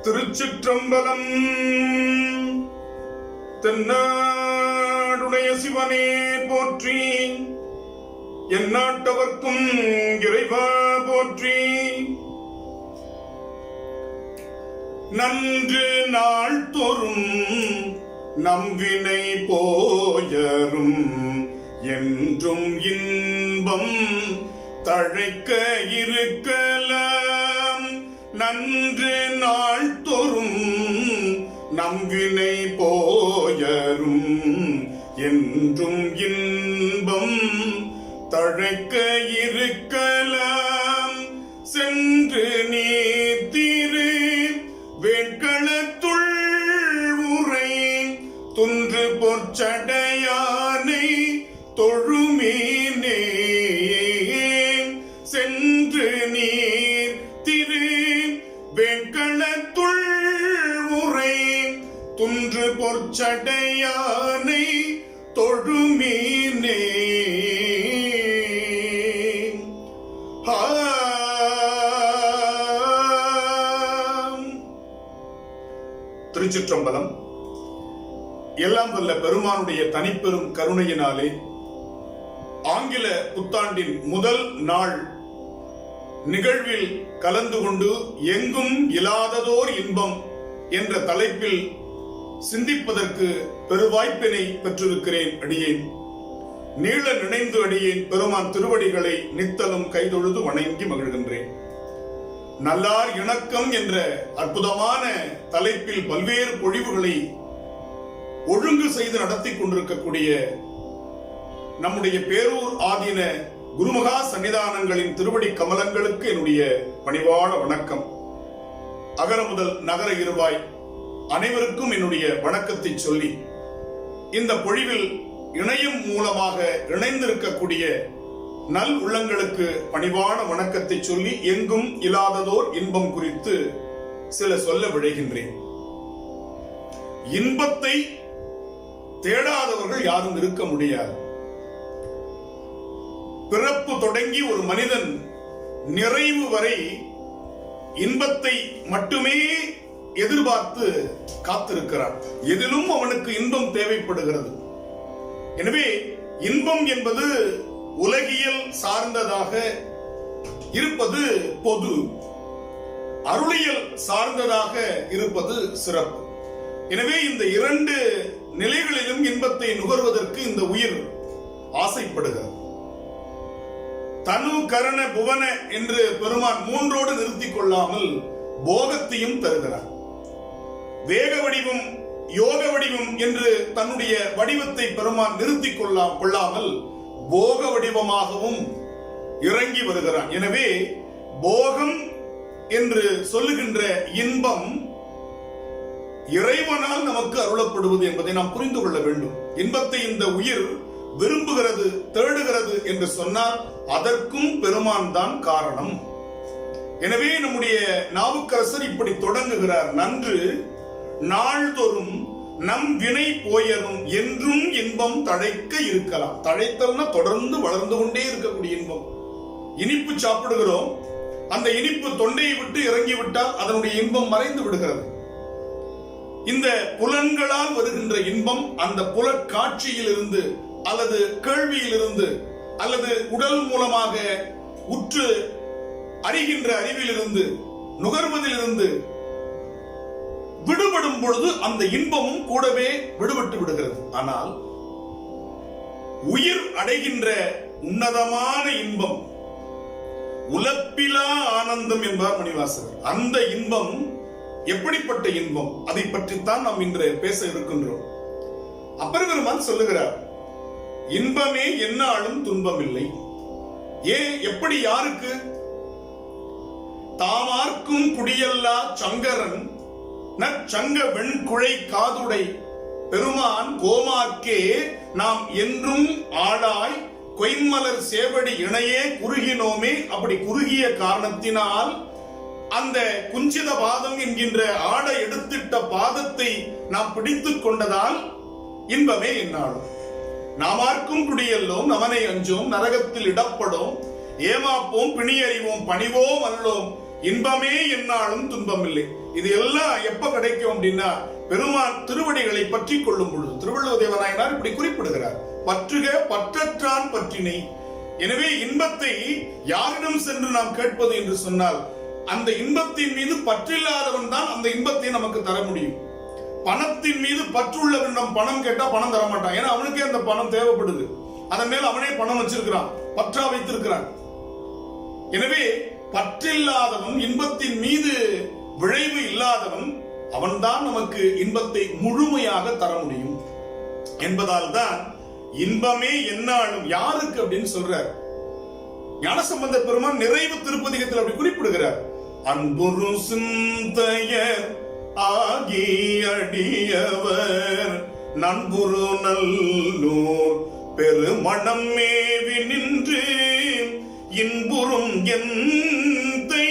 திருச்சிற்றம்பலம். தென்னாடுடைய சிவனே போற்றி, எந்நாட்டவர்க்கும் இறைவா போற்றி. நன்று நாள் தோறும் நம்பினை போயரும் என்றும் இன்பம் தழைக்க இருக்கலாம். நன்று நாள் தோறும் நம்பினை போயரும் என்றும் இன்பம் தழைக்க இருக்கலாம். சென்று நீர் திரு வேட்களத்துள் உரை துன்று பொற்சடையானை தொழுமீனே. சென்று நீர் திரு வேட்களத்துள் உரை துன்று பொற்சடையானை தொழுமீனே. திருச்சிற்றம்பலம். எல்லாம் வல்ல பெருமானுடைய தனிப்பெரும் கருணையினாலே ஆங்கில புத்தாண்டின் முதல் நாள் நிகழ்வில் கலந்து கொண்டு எங்கும் இல்லாததோர் இன்பம் என்ற தலைப்பில் சிந்திப்பதற்கு பெருவாய்ப்பினை பெற்றிருக்கிறேன். அடியேன் நீள நினைந்து அடியேன் பெருமான் திருவடிகளை நித்தலும் கைதொழுது வணங்கி மகிழ்கின்றேன். நல்லார் இணக்கம் என்ற அற்புதமான தலைப்பில் பல்வேறு பொழிவுகளை ஒழுங்கு செய்து நடத்தி கொண்டிருக்கக்கூடிய நம்முடைய பேரூர் ஆதீன குருமகா சன்னிதானங்களின் திருவடி கமலங்களுக்கு என்னுடைய பணிவான வணக்கம். அகர முதல் நகர இருவாய் அனைவருக்கும் என்னுடைய வணக்கத்தை சொல்லி, இந்த பொழிவில் இணையம் மூலமாக இணைந்திருக்கக்கூடிய நல் உள்ளங்களுக்கு பணிவான வணக்கத்தை சொல்லி எங்கும் இல்லாததோர் இன்பம் குறித்து சில சொல்ல விழைகின்றேன். இன்பத்தை தேடாதவர்கள் யாரும் இருக்க முடியாது. பிறப்பு தொடங்கி ஒரு மனிதன் நிறைவு வரை இன்பத்தை மட்டுமே எதிர்பார்த்து காத்திருக்கிறான். எதிலும் அவனுக்கு இன்பம் தேவைப்படுகிறது. எனவே இன்பம் என்பது உலகியல் சார்ந்ததாக இருப்பது பொது, அருளியல் சார்ந்ததாக இருப்பது சிறப்பு. எனவே இந்த இரண்டு நிலைகளிலும் இன்பத்தை நுகர்வதற்கு இந்த உயிர் ஆசைப்படுகிறது. தனு கரண புவன என்று பெருமான் மூன்றோடு நிறுத்திக் கொள்ளாமல் போகத்தையும் தருகிறார். வேக வடிவம் யோக வடிவம் என்று தன்னுடைய வடிவத்தை பெருமான் நிறுத்திக் கொள்ளாமல் போக வடிவமாகவும் இறங்கி வருகிறான். எனவே போகம் என்று சொல்லுகின்ற இன்பம் இறைவனால் நமக்கு அருளப்படுவது என்பதை நாம் புரிந்து கொள்ள வேண்டும். இன்பத்தை இந்த உயிர் விரும்புகிறது, தேடுகிறது என்று சொன்னால் அதற்கும் பெருமான் தான் காரணம். எனவே நம்முடைய நாவுக்கரசர் இப்படி தொடங்குகிறார். நன்று நாள்தோறும் நம் வினை போயரும் என்றும் இன்பம் தழைக்க இருக்கலாம். தழைத்தல்னா தொடர்ந்து வளர்ந்து கொண்டே இருக்கக்கூடிய இன்பம். இனிப்பு சாப்பிடுகிறோம், அந்த இனிப்பு தொண்டையை விட்டு இறங்கிவிட்டால் அதனுடைய இன்பம் மறைந்து விடுகிறது. இந்த புலன்களால் வருகின்ற இன்பம் அந்த புலக்காட்சியில் இருந்து அல்லது கேள்வியில் இருந்து அல்லது உடல் மூலமாக உற்று அறிகின்ற அறிவில் இருந்து நுகர்வதில் இருந்து விடுபடும் பொழுது அந்த இன்பமும் கூடவே விடுபட்டு விடுகிறது. ஆனால் உயிர் அடைகின்ற உன்னதமான இன்பம் உலப்பிலா ஆனந்தம் என்பார் மணிவாசகர். அந்த இன்பம் எப்படிப்பட்ட இன்பம், அதை பற்றித்தான் நாம் இன்று பேச இருக்கின்றோம். அப்பர் பெருமான் சொல்லுகிறார், இன்பமே என்னாலும் துன்பம் இல்லை. ஏன், எப்படி, யாருக்கு? தாமார்க்கும் குடியல்லா சங்கரன் நற்சங்க வெண்குழை காதுடை பெருமான் கோமார்க்கே நாம் என்றும் ஆளாய் கொய்மலர் சேவடி இணையே குறுகினோமே. அப்படி குறுகிய காரணத்தினால் அந்த குஞ்சித பாதம் என்கின்ற ஆடை எடுத்திட்ட பாதத்தை நாம் பிடித்துக் கொண்டதால் இன்பமே என்னாலும். நாமார்க்கும் குடியல்லோம் நமனை அஞ்சோம் நரகத்தில் இடப்படும் ஏமாப்போம் பிணியறிவோம் பணிவோம் அல்லோம் இன்பமே என்னாலும் துன்பம் இல்லை. இது எல்லாம் எப்ப கிடைக்கும் அப்படின்னா பெருமான் திருவடிகளை பற்றி கொள்ளும் பொழுது. திருவள்ளுவர் தேவநாயனார் இப்படி குறிப்பிடுகிறார், பற்றுக பற்றற்றான் பற்றினை. எனவே இன்பத்தை யாரிடம் சென்று நாம் கேட்பது என்று சொன்னால், அந்த இன்பத்தின் மீது பற்றில்லாதவன் தான் அந்த இன்பத்தை நமக்கு தர முடியும். பணத்தின் மீது பற்றுள்ளவனிடம் பணம் கேட்டா பணம் தர மாட்டான். ஏன்னா அவனுக்கே அந்த பணம் தேவைப்படுது. அதன் மேல் அவனே பணம் வச்சிருக்கிறான், பற்றா வைத்திருக்கிறான். எனவே பற்றில்லாதவன், இன்பத்தின் மீது விளைவு இல்லாதவன், அவன்தான் நமக்கு இன்பத்தை முழுமையாக தர முடியும் என்பதால் தான் இன்பமே என்னாலும். யாருக்கு அப்படின்னு சொல்றார் ஞானசம்பந்த பெருமான் நிறைவு திருப்பதிகத்தில் அப்படி குறிப்பிடுகிறார். அன்புரு சிந்தையர் ஆகியடியவர் நண்புரு நல்லூர் பெருமணம் மேவி நின்று இன்புறும் எந்தை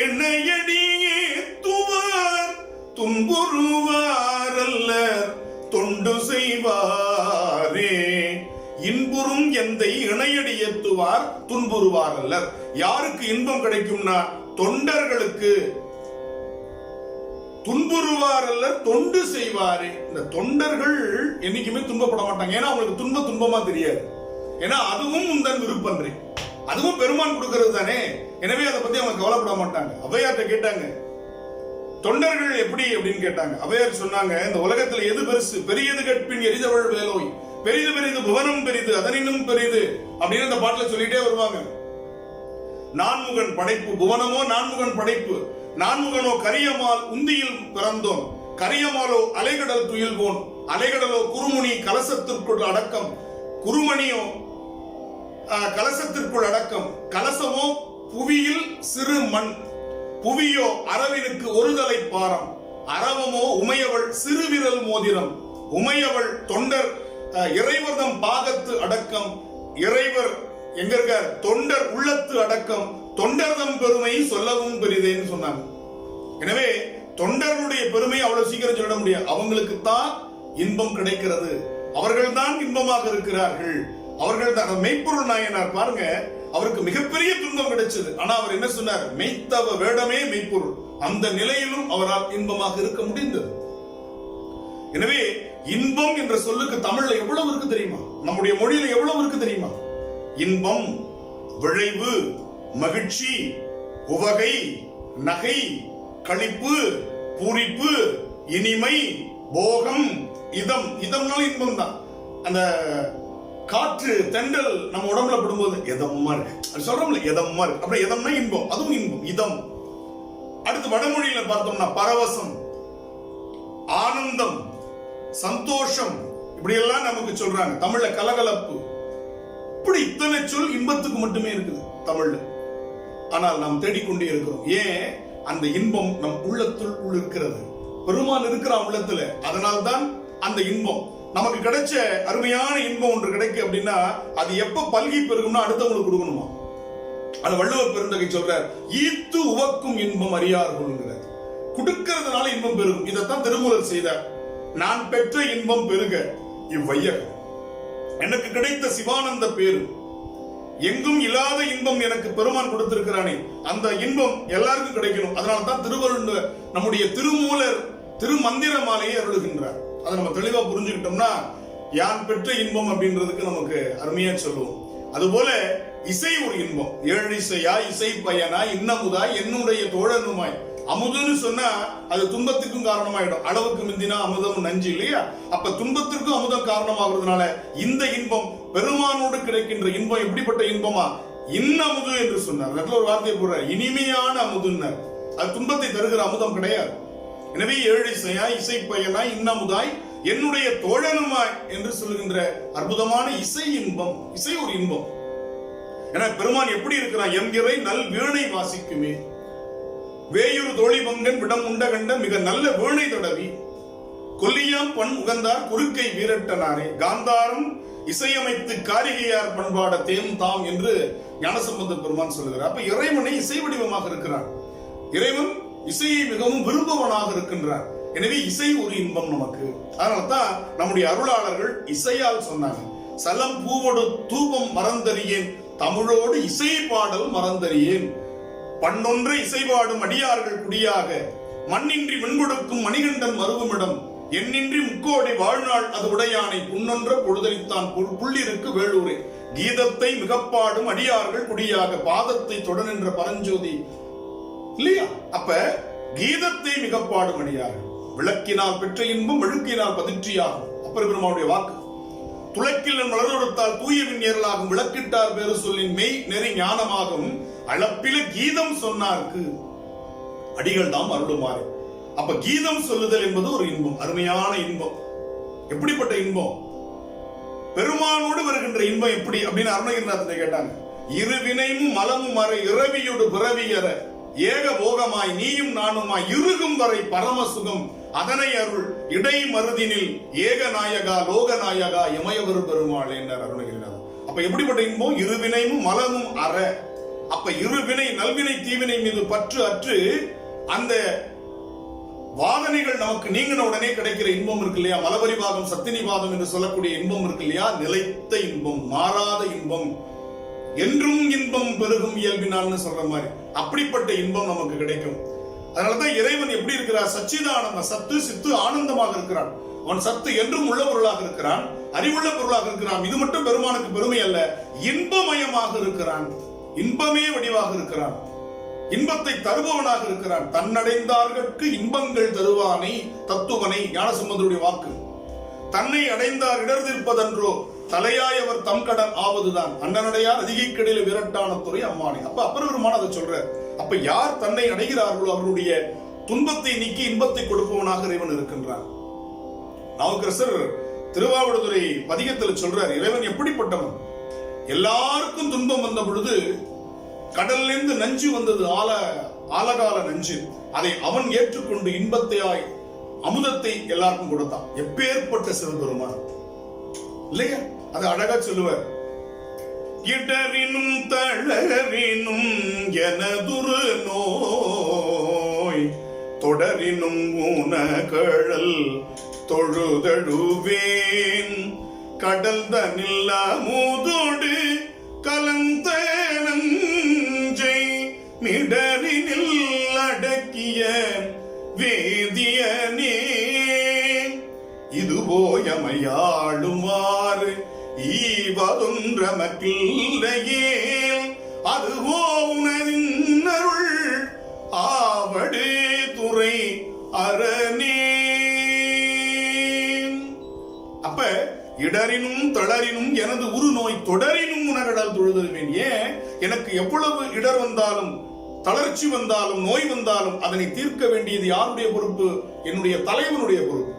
இணையடியே துவார் துன்புறுவாரல்ல தொண்டு செய்வாரே. இன்புறும் எந்தை இணையடியத்துவார் துன்புறுவாரல்லர். யாருக்கு இன்பம் கிடைக்கும்னா தொண்டர்களுக்கு. துன்புறுவாரல்லர் தொண்டு செய்வாரே. இந்த தொண்டர்கள் என்னைக்குமே துன்பப்பட மாட்டாங்க. ஏன்னா அவங்களுக்கு துன்பமா தெரியாது. ஏன்னா அதுவும் உந்தன் விருப்பன்றி, அதுவும் பெருமான் கொடுக்கிறது தானே. எனவே அதை பத்தி அவங்க கவலைப்பட மாட்டாங்க. ஔவையார்ட்ட கேட்டாங்க, தொண்டர்கள் எப்படி அப்படின்னு கேட்டாங்க. ஔவையார் சொன்னாங்க, இந்த உலகத்தில் எது பெருசு, பெரியது கற்பின் எரிதவள் வேலோய், பெரிது பெரிது புவனம் பெரிது அதனினும் பெரிது அப்படின்னு அந்த பாட்டுல சொல்லிட்டே வருவாங்க. நான்முகன் படைப்பு, புவனமோ நான்முகன் படைப்பு, நான்முகனோ கரியமால் உந்தியில் பிறந்தோன், கரியமாலோ அலைகடல் துயில்வோன், அலைகடலோ குறுமுனி கலசத்திற்குள் அடக்கம், குறுமணியோ கலசத்திற்குள் அடக்கம், கலசமோ புவியில் சிறு மண், புவியோ அரவினுக்கு ஒரு தலை பாரம், அரவமோ உமையவள் சிறுவிரல் மோதிரம், உமையவள் தொண்டர் இறைவர்தம் பாகத்து அடக்கம், இறைவர் எங்க இருக்கார், தொண்டர் உள்ளத்து அடக்கம், தொண்டர்தம் பெருமை சொல்லவும் பெரிதேன்னு சொன்னாங்க. எனவே தொண்டர்களுடைய பெருமை அவ்வளவு சீக்கிரம் சொல்ல முடியாது. அவங்களுக்கு தான் இன்பம் கிடைக்கிறது, அவர்கள் தான் இன்பமாக இருக்கிறார்கள், அவர்கள் தான். மெய்ப்பொருள் நாயனார் பாருங்க, அவருக்கு மிகப்பெரிய துன்பம் கிடைச்சது. ஆனா அவர் என்ன சொன்னார், மெய்த்தவ வேடமே மெய்ப்பொருள். அந்த நிலையிலும் அவரால் இன்பமாக இருக்க முடிந்தது. எனவே இன்பம் என்ற சொல்லுக்கு தமிழ்ல எவ்வளவு இருக்கு தெரியுமா, நம்முடைய மொழியில எவ்வளவு இருக்கு தெரியுமா? இன்பம், விளைவு, மகிழ்ச்சி, உவகை, நகை, களிப்பு, பூரிப்பு, இனிமை, போகம், இதம். இதம்னால இன்பம் தான். அந்த காற்று தென்றல் நம்ம உடம்புல படும்போது எதம்மா இருக்கு சொல்றோம்ல, எதம்மா இருக்கு. அப்புறம் எதம்னா இன்பம், அதுவும் இன்பம், இதம். அடுத்து வடமொழியில பார்த்தோம்னா பரவசம், ஆனந்தம், சந்தோஷம், இப்படி எல்லாம் நமக்கு சொல்றாங்க. தமிழ்ல கலகலப்பு, இப்படி இத்தனை சொல் இன்பத்துக்கு மட்டுமே இருக்குது தமிழ்ல. ஆனால் நாம் தேடிக்கொண்டே இருக்கிறோம். ஏன்? அந்த இன்பம் நம் உள்ளத்துள் இருக்கிறது. பெருமான் இருக்கிறான் உள்ளத்துல. அதனால்தான் அந்த இன்பம் நமக்கு கிடைச்ச அருமையான இன்பம் ஒன்று கிடைக்கு அப்படின்னா அது எப்ப பல்கி பெருகும்னா அடுத்தவங்களுக்கு கொடுக்கணுமா. அது வள்ளுவர் பெருந்தகை சொல்றார், ஈத்து உவக்கும் இன்பம் அறியார்கள். கொடுக்கிறதுனால இன்பம் பெருகும். இதைத்தான் திருமூலர் செய்தார். நான் பெற்ற இன்பம் பெருக இவ்வையகம், எனக்கு கிடைத்த சிவானந்த பேரு, எங்கும் இல்லாத இன்பம் எனக்கு பெருமான் கொடுத்திருக்கிறானே, அந்த இன்பம் எல்லாருக்கும் கிடைக்கணும். அதனால்தான் திருவள்ளுவர் நம்முடைய திருமூலர் திருமந்திர மாலையை அருளுகின்றார். அதை நம்ம தெளிவா புரிஞ்சுக்கிட்டோம்னா யான் பெற்ற இன்பம் அப்படின்றதுக்கு நமக்கு அருமையா சொல்லுவோம். அதுபோல இசை ஒரு இன்பம். ஏழிசையா இசை பயனா இன்னமுதாய் என்னுடைய தோழனுமாய். அமுதுன்னு சொன்னா அது துன்பத்துக்கும் காரணமாயிடும். அளவுக்கு மிந்தினா அமுதம் நஞ்சு இல்லையா? அப்ப துன்பத்திற்கும் அமுதம் காரணமாகிறதுனால இந்த இன்பம் பெருமானோடு கிடைக்கின்ற இன்பம் எப்படிப்பட்ட இன்பமா? இன்னமுது என்று சொன்னார். ஒரு வார்த்தையை போடுறார், இனிமையான அமுதுன்னார். அது துன்பத்தை தருகிற அமுதம் கிடையாது. எனவே ஏழிசையாய் இசை பயனாய் இன்னமுதாய் என்னுடைய தோழனுமாய் என்று சொல்லுகின்ற அற்புதமான இசை இன்பம். இசை ஒரு இன்பம். ஏன்னா பெருமான் எப்படி இருக்கிறான்? என்கிறை நல் வீணை வாசிக்குமே, வேயூர் தோழி பங்கன் விடம் உண்ட கண்ட மிக நல்ல வீணை தடவி, கொல்லியாம் பண் உகந்தார் குறுக்கை வீரட்டனாரே, காந்தாரம் இசையமைத்து காரிகையார் பண்பாட தேம் தாம் என்று ஞானசம்பந்த பெருமான் சொல்லுகிறார். அப்ப இறைவனை இசை வடிவமாக இருக்கிறான். இறைவன் இசையை மிகவும் விரும்புவனாக இருக்கின்றான். எனவே இசை ஒரு இன்பம் நமக்கு. அதனால்தான் நம்முடைய அருளாளர்கள் இசையால் சொன்னாங்க, சலம் பூவோடு தூபம் மறந்தறியேன், தமிழோடு இசை பாடல் மறந்தறியேன். பண்ணொன்றை இசைபாடும் அடியார்கள் குடியாக மண்ணின்றி வெண்கொடுக்கும் மணிகண்டன் மருவுமிடம் எண்ணின்றி முக்கோடி வாழ்நாள் அது உடையானை புன்னொன்ற பொழுதளித்தான் புள்ளிருக்கு வேளூரே. கீதத்தை மிகப்பாடும் அடியார்கள் குடியாக பாதத்தை தொட நின்ற பரஞ்சோதி இல்லையா? அப்ப கீதத்தை மிகப்பாடும் அடியார்கள் விளக்கினால் பெற்ற இன்பம் விழுக்கினால் பதிற்றியாகும். அப்பர் பெருமானுடைய வாக்கு. துளக்கில் மலரொடுத்தால் தூயவின் ஏறலாகும் விளக்கிட்டார் பேரு சொல்லின் மெய் நெறி ஞானமாகும் அளப்பில கீதம் சொன்னார்க்கு அடிகள் தாம் அருளுமாறு. அப்ப கீதம் சொல்லுதல் என்பது ஒரு இன்பம், அருமையான இன்பம். எப்படிப்பட்ட இன்பம்? பெருமானோடு வருகின்ற இன்பம் எப்படி அப்படின்னு அருணகிரிநாதனை கேட்டாங்க. இருவினையும் மலமும் அறை இரவியோடு பிறவியற ஏக போகமாய் நீயும் நானுமாய் இருகும் வரை பரமசுகம் அதனை அருள் இடை மருதினில் ஏக நாயகா லோக நாயகா இமயவரு பெருமாள் என்றார் அருணகிரிநாதன். அப்ப எப்படிப்பட்ட இன்பம்? இருவினையும் மலமும் அற. அப்ப இருவினை நல்வினை தீவினை மீது பற்று அற்று அந்த வாதனைகள் நமக்கு நீங்கின உடனே கிடைக்கிற இன்பம் இருக்கு இல்லையா? மலபரிவாதம் சத்தினிவாதம் என்று சொல்லக்கூடிய இன்பம் இருக்கு இல்லையா? நிலைத்த இன்பம், மாறாத இன்பம், என்றும் இன்பம் பெருகும் இயல்பினால்னு சொல்ற மாதிரி அப்படிப்பட்ட இன்பம் நமக்கு கிடைக்கும். அதனாலதான் இறைவன் எப்படி இருக்கிறார்? சச்சிதானந்த சத்து சித்து ஆனந்தமாக இருக்கிறான். அவன் சத்து என்றும் உள்ள பொருளாக இருக்கிறான், அறிவுள்ள பொருளாக இருக்கிறான். இது மட்டும் பெருமானுக்கு பெருமை அல்ல, இன்பமயமாக இருக்கிறான், இன்பமே வடிவாக இருக்கிறான், இன்பத்தை தருபவனாக இருக்கிறான். தன்னடைந்தார்கட்கு இன்பங்கள் தருவானை தத்துவனை ஞானசம்பந்தருடைய வாக்கு. தன்னை அடைந்தார் இடர்திருப்பதன்றோ தலையாய் அவர் தம் கடன் ஆவதுதான் அண்ணனடையார் அதிகைக்கடில விரட்டான துறை அம்மானே. அப்ப அப்பர் பெருமான் அதை சொல்ற. அப்ப யார் தன்னை அடைகிறார்களோ அவருடைய துன்பத்தை நீக்கி இன்பத்தை கொடுப்பவனாக இறைவன் இருக்கின்றான். நாவுக்கரசர் திருவாவடுதுறை பதிகத்தில் சொல்றார், இறைவன் எப்படிப்பட்டவன்? எல்லாருக்கும் துன்பம் வந்த பொழுது கடல்ல இருந்து நஞ்சு வந்தது, ஆலகால நஞ்சு. அதை அவன் ஏற்றுக்கொண்டு இன்பத்தையாய் அமுதத்தை எல்லாருக்கும் கொடுத்தான். எப்பேற்பட்ட சிவபெருமான் இல்லையா? அது அழகா சொல்லுவார். இடரினும் தளரினும் எனதுரு நோய் தொடரினும் ஊனகழல் தொழுதழுவேன் கடல் தனில் அமுதோடு கலந்த நஞ்சை மிடரினில் அடக்கிய வேதியனே இதுவோயமையாளுமாறு ஈவதொன்றமக்கில்லையே அதுவோ உணரின் அருள் ஆவடு துறை அரணே. அப்ப இடரினும் தளரினும் எனது உரு நோய் தொடரினும் உணரடல் தொழுதருவேன். ஏன்? எனக்கு எவ்வளவு இடர் வந்தாலும் தளர்ச்சி வந்தாலும் நோய் வந்தாலும் அதனை தீர்க்க வேண்டியது யாருடைய பொறுப்பு? என்னுடைய தலைவனுடைய பொறுப்பு.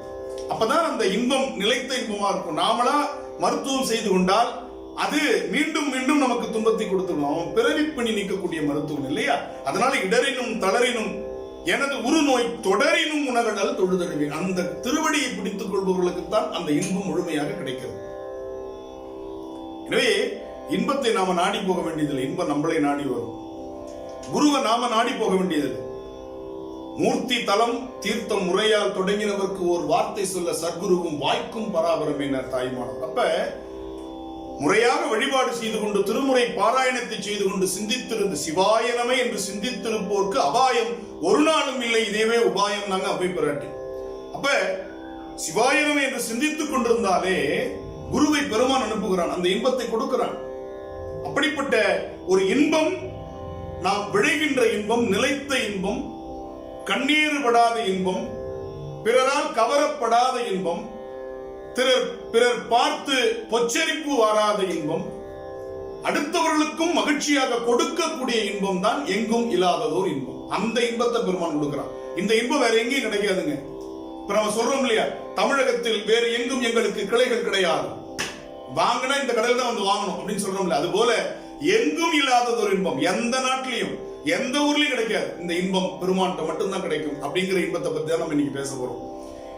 அப்பதான் அந்த இன்பம் நிலைத்த இன்பமா இருக்கும். நாமளா மருத்துவம் செய்து கொண்டால் அது மீண்டும் மீண்டும் நமக்கு துன்பத்தை கொடுத்துடும். அவன் பிறவிப்பணி நீக்கக்கூடிய மருத்துவம் இல்லையா? அதனால இடரினும் தளரினும் எனது உரு நோய் தொடரினும் உணரடல் தொழுதழுவேன். அந்த திருவடியை பிடித்துக் கொள்பவர்களுக்குத்தான் அந்த இன்பம் முழுமையாக கிடைக்கிறது. எனவே இன்பத்தை நாம நாடி போக வேண்டியதில்லை, இன்பம் நம்மளை நாடி வரும். குருவை நாம நாடி போக வேண்டியதில்லை. மூர்த்தி தலம் தீர்த்தம் முறையால் தொடங்கினவருக்கு ஒரு வார்த்தை சொல்ல சத்குருவும் வாய்க்கும் பராபரம் என்ற தாய்மானவர். அப்ப முறையாக வழிபாடு செய்து கொண்டு திருமுறை பாராயணத்தை செய்து கொண்டு சிந்தித்திருந்து சிவாயனமே என்று சிந்தித்திருப்போருக்கு அபாயம் ஒரு நாளும் இல்லை. இதேவே உபாயம் நாங்க அவை பிராட்டி. அப்ப சிவாயனமே என்று சிந்தித்துக் கொண்டிருந்தாலே குருவை பெருமான் அனுப்புகிறான், அந்த இன்பத்தை கொடுக்கிறான். அப்படிப்பட்ட ஒரு இன்பம், நாம் விளைகின்ற இன்பம், நிலைத்த இன்பம், கண்ணீர் படாத இன்பம், பிறரால் கவரப்படாத இன்பம், பிறர் பார்த்து பொச்சரிப்பு வாராத இன்பம், அடுத்தவர்களுக்கும் மகிழ்ச்சியாக கொடுக்கக்கூடிய இன்பம் தான் எங்கும் இல்லாததோர் இன்பம். அந்த இன்பத்தை பெருமான் கொடுக்கிறான். இந்த இன்பம் வேற எங்கேயும் கிடைக்காதுங்க. இப்ப நம்ம சொல்றோம் இல்லையா, தமிழகத்தில் வேறு எங்கும் எங்களுக்கு கிளைகள் கிடையாது, வாங்கினா இந்த கடையில் தான் வந்து வாங்கணும் அப்படின்னு சொல்றோம் இல்ல, அது போல எங்கும் இல்லாததொரு இன்பம் எந்த நாட்டிலையும் எந்த ஊர்லயும் கிடைக்காது. இந்த இன்பம் பெருமான்கிட்ட மட்டும்தான் கிடைக்கும். அப்படிங்கிற இன்பத்தை பத்தி தான் நம்ம இன்னைக்கு பேச போறோம்.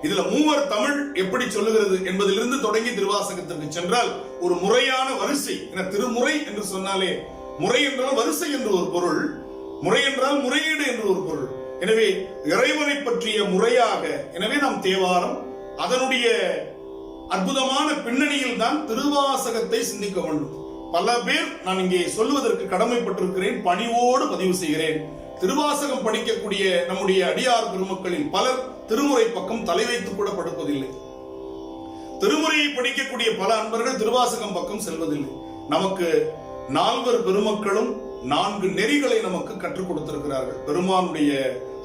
இதுல மூவர் தமிழ் எப்படி சொல்லுகிறது என்பதிலிருந்து தொடங்கி திருவாசகத்திற்கு சென்றால் ஒரு முறையான வரிசை. திருமுறை என்று சொன்னாலே முறை என்றால் வரிசை என்று ஒரு பொருள், முறை என்றால் முறையீடு என்று ஒரு பொருள். எனவே இறைவனை பற்றிய முறையாக, எனவே நாம் தேவாரம் அதனுடைய அற்புதமான பின்னணியில் தான் திருவாசகத்தை சிந்திக்க வேண்டும். பல பேர் நான் இங்கே சொல்வதற்கு கடமைப்பட்டிருக்கிறேன், பணிவோடு பதிவு செய்கிறேன். திருவாசகம் படிக்கக்கூடிய நம்முடைய அடியார் பெருமக்களில் பலர் திருமுறை பக்கம் தலை வைத்து கூட படுப்பதில்லை. திருமுறையை படிக்கக்கூடிய பல அன்பர்கள் திருவாசகம் பக்கம் செல்வதில்லை. நமக்கு 4 பெருமக்களும் 4 நெறிகளை நமக்கு கற்றுக் கொடுத்திருக்கிறார்கள். பெருமானுடைய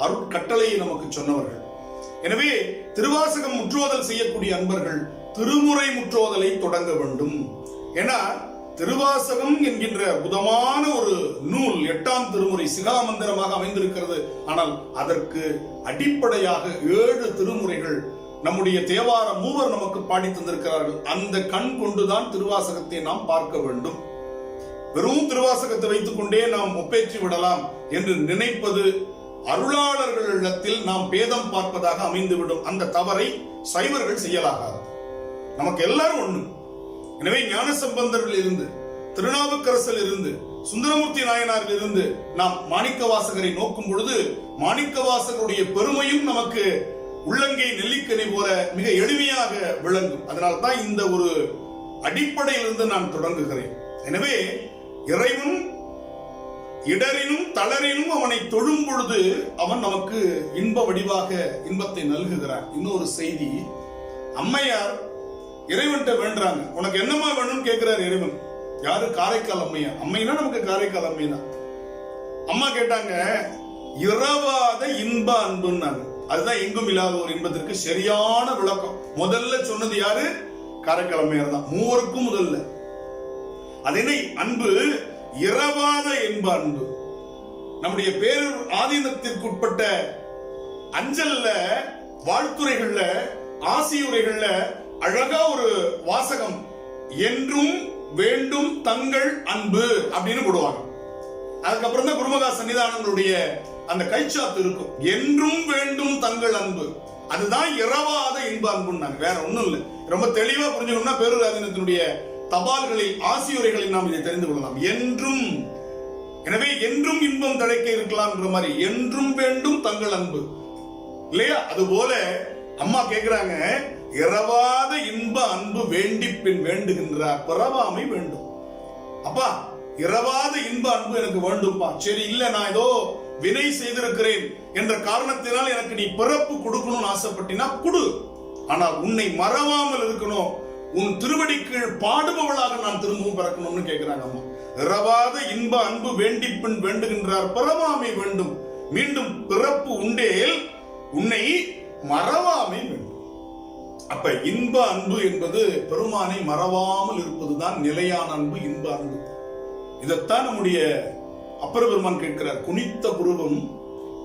அருட்கட்டளையை நமக்கு சொன்னவர்கள். எனவே திருவாசகம் முற்றோதல் செய்யக்கூடிய அன்பர்கள் திருமுறை முற்றோதலை தொடங்க வேண்டும். ஏன்னா திருவாசகம் என்கின்ற புதமான ஒரு நூல் 8ஆம் திருமுறை சிகாமந்திரமாக அமைந்திருக்கிறது. ஆனால் அதற்கு அடிப்படையாக 7 திருமுறைகள் நம்முடைய தேவார மூவர் நமக்கு பாடி தந்திருக்கிறார்கள். அந்த கண் கொண்டுதான் திருவாசகத்தை நாம் பார்க்க வேண்டும். வெறும் திருவாசகத்தை வைத்துக் கொண்டே நாம் ஒப்பேற்றி விடலாம் என்று நினைப்பது அருளாளர்களிடத்தில் நாம் பேதம் பார்ப்பதாக அமைந்துவிடும். அந்த தவறை சைவர்கள் செய்யலாகாது. நமக்கு எல்லாரும் ஒண்ணு. எனவே ஞானசம்பந்தரில் இருந்து, திருநாவுக்கரசில் இருந்து, சுந்தரமூர்த்தி நாயனாரில் இருந்து நாம் மாணிக்கவாசகரை நோக்கும் பொழுது மாணிக்கவாசகருடைய பெருமையும் நமக்கு உள்ளங்கை நெல்லிக்கனி போல மிக எளிமையாக விளங்கும். அதனால்தான் இந்த ஒரு அடிப்படையிலிருந்து நான் தொடங்குகிறேன். எனவே இறைவன் இடரினும் தளரினும் அவனை தொழும் பொழுது அவன் நமக்கு இன்ப வடிவாக இன்பத்தை நல்குகிறான். இன்னொரு செய்தி, அம்மையார் இறைவன்கிட்ட வேண்டாங்க, உனக்கு என்னமா வேணும்னு கேட்கிறார் இறைவன். யாரு? காரைக்கால் அம்மையார். அம்மைனா நமக்கு காரைக்கால் அம்மை தான். அம்மா கேட்டாங்க, இரவாத இன்ப அன்புன்னாங்க. அதுதான் எங்கும் இல்லாத ஒரு இன்பத்திற்கு சரியான விளக்கம். முதல்ல சொன்னது யாரு? காரைக்கால் அம்மையார் தான். மூவருக்கும் முதல்ல அதனை அன்பு இரவாத இன்ப அன்பு. நம்முடைய பேரூர் ஆதீனத்திற்குட்பட்ட அஞ்சல்ல, வாழ்த்துறைகள்ல, ஆசியுரைகள்ல அழகா ஒரு வாசகம், என்றும் வேண்டும் தங்கள் அன்பு அப்படின்னு போடுவாங்க. அதுக்கப்புறம் தான் குருமகா சன்னிதானங்களுடைய அந்த கைச்சாத்து இருக்கும், என்றும் வேண்டும் தங்கள் அன்பு. அதுதான் இரவாத இன்ப அன்புன்னாங்க. வேற ஒண்ணும் இல்லை. ரொம்ப தெளிவா புரிஞ்சுக்கணும்னா பேரூர் ஆதீனத்தினுடைய தபால்களில், ஆசியுரைகளில் நாம் இதை தெரிந்து கொள்ளலாம். என்றும், எனவே என்றும் இன்பம் தழைக்க இருக்கலாம் என்ற மாதிரி என்றும் வேண்டும் தங்கள் அன்பு இல்லையா? அதுபோல அம்மா கேட்கிறாங்க, இரவாத இன்ப அன்பு வேண்டி பின் வேண்டுகின்றார், பிறவாமை வேண்டும். அப்பா இரவாத இன்ப அன்பு எனக்கு வேண்டும்பா. சரி, இல்ல நான் ஏதோ வினை செய்திருக்கிறேன் என்ற காரணத்தினால் எனக்கு நீ பிறப்பு கொடுக்கணும்னு ஆசைப்பட்டினா கொடு. ஆனால் உன்னை மறவாமல் இருக்கணும், உன் திருவடிக்கு பாடுபவளாக நான் திரும்பவும் பிறக்கணும்னு கேட்கிறாங்க அம்மா. இரவாத இன்ப அன்பு வேண்டி பின் வேண்டுகின்றார், பிறவாமை வேண்டும். மீண்டும் பிறப்பு உண்டேல் உன்னை மறவாமை வேண்டும். அப்ப இன்ப அன்பு என்பது பெருமானை மறவாமல் இருப்பதுதான் நிலையான அன்பு, இன்ப அன்பு. இதைத்தான் நம்முடைய அப்பர் பெருமான் கேட்கிறார். குனித்த புருவம்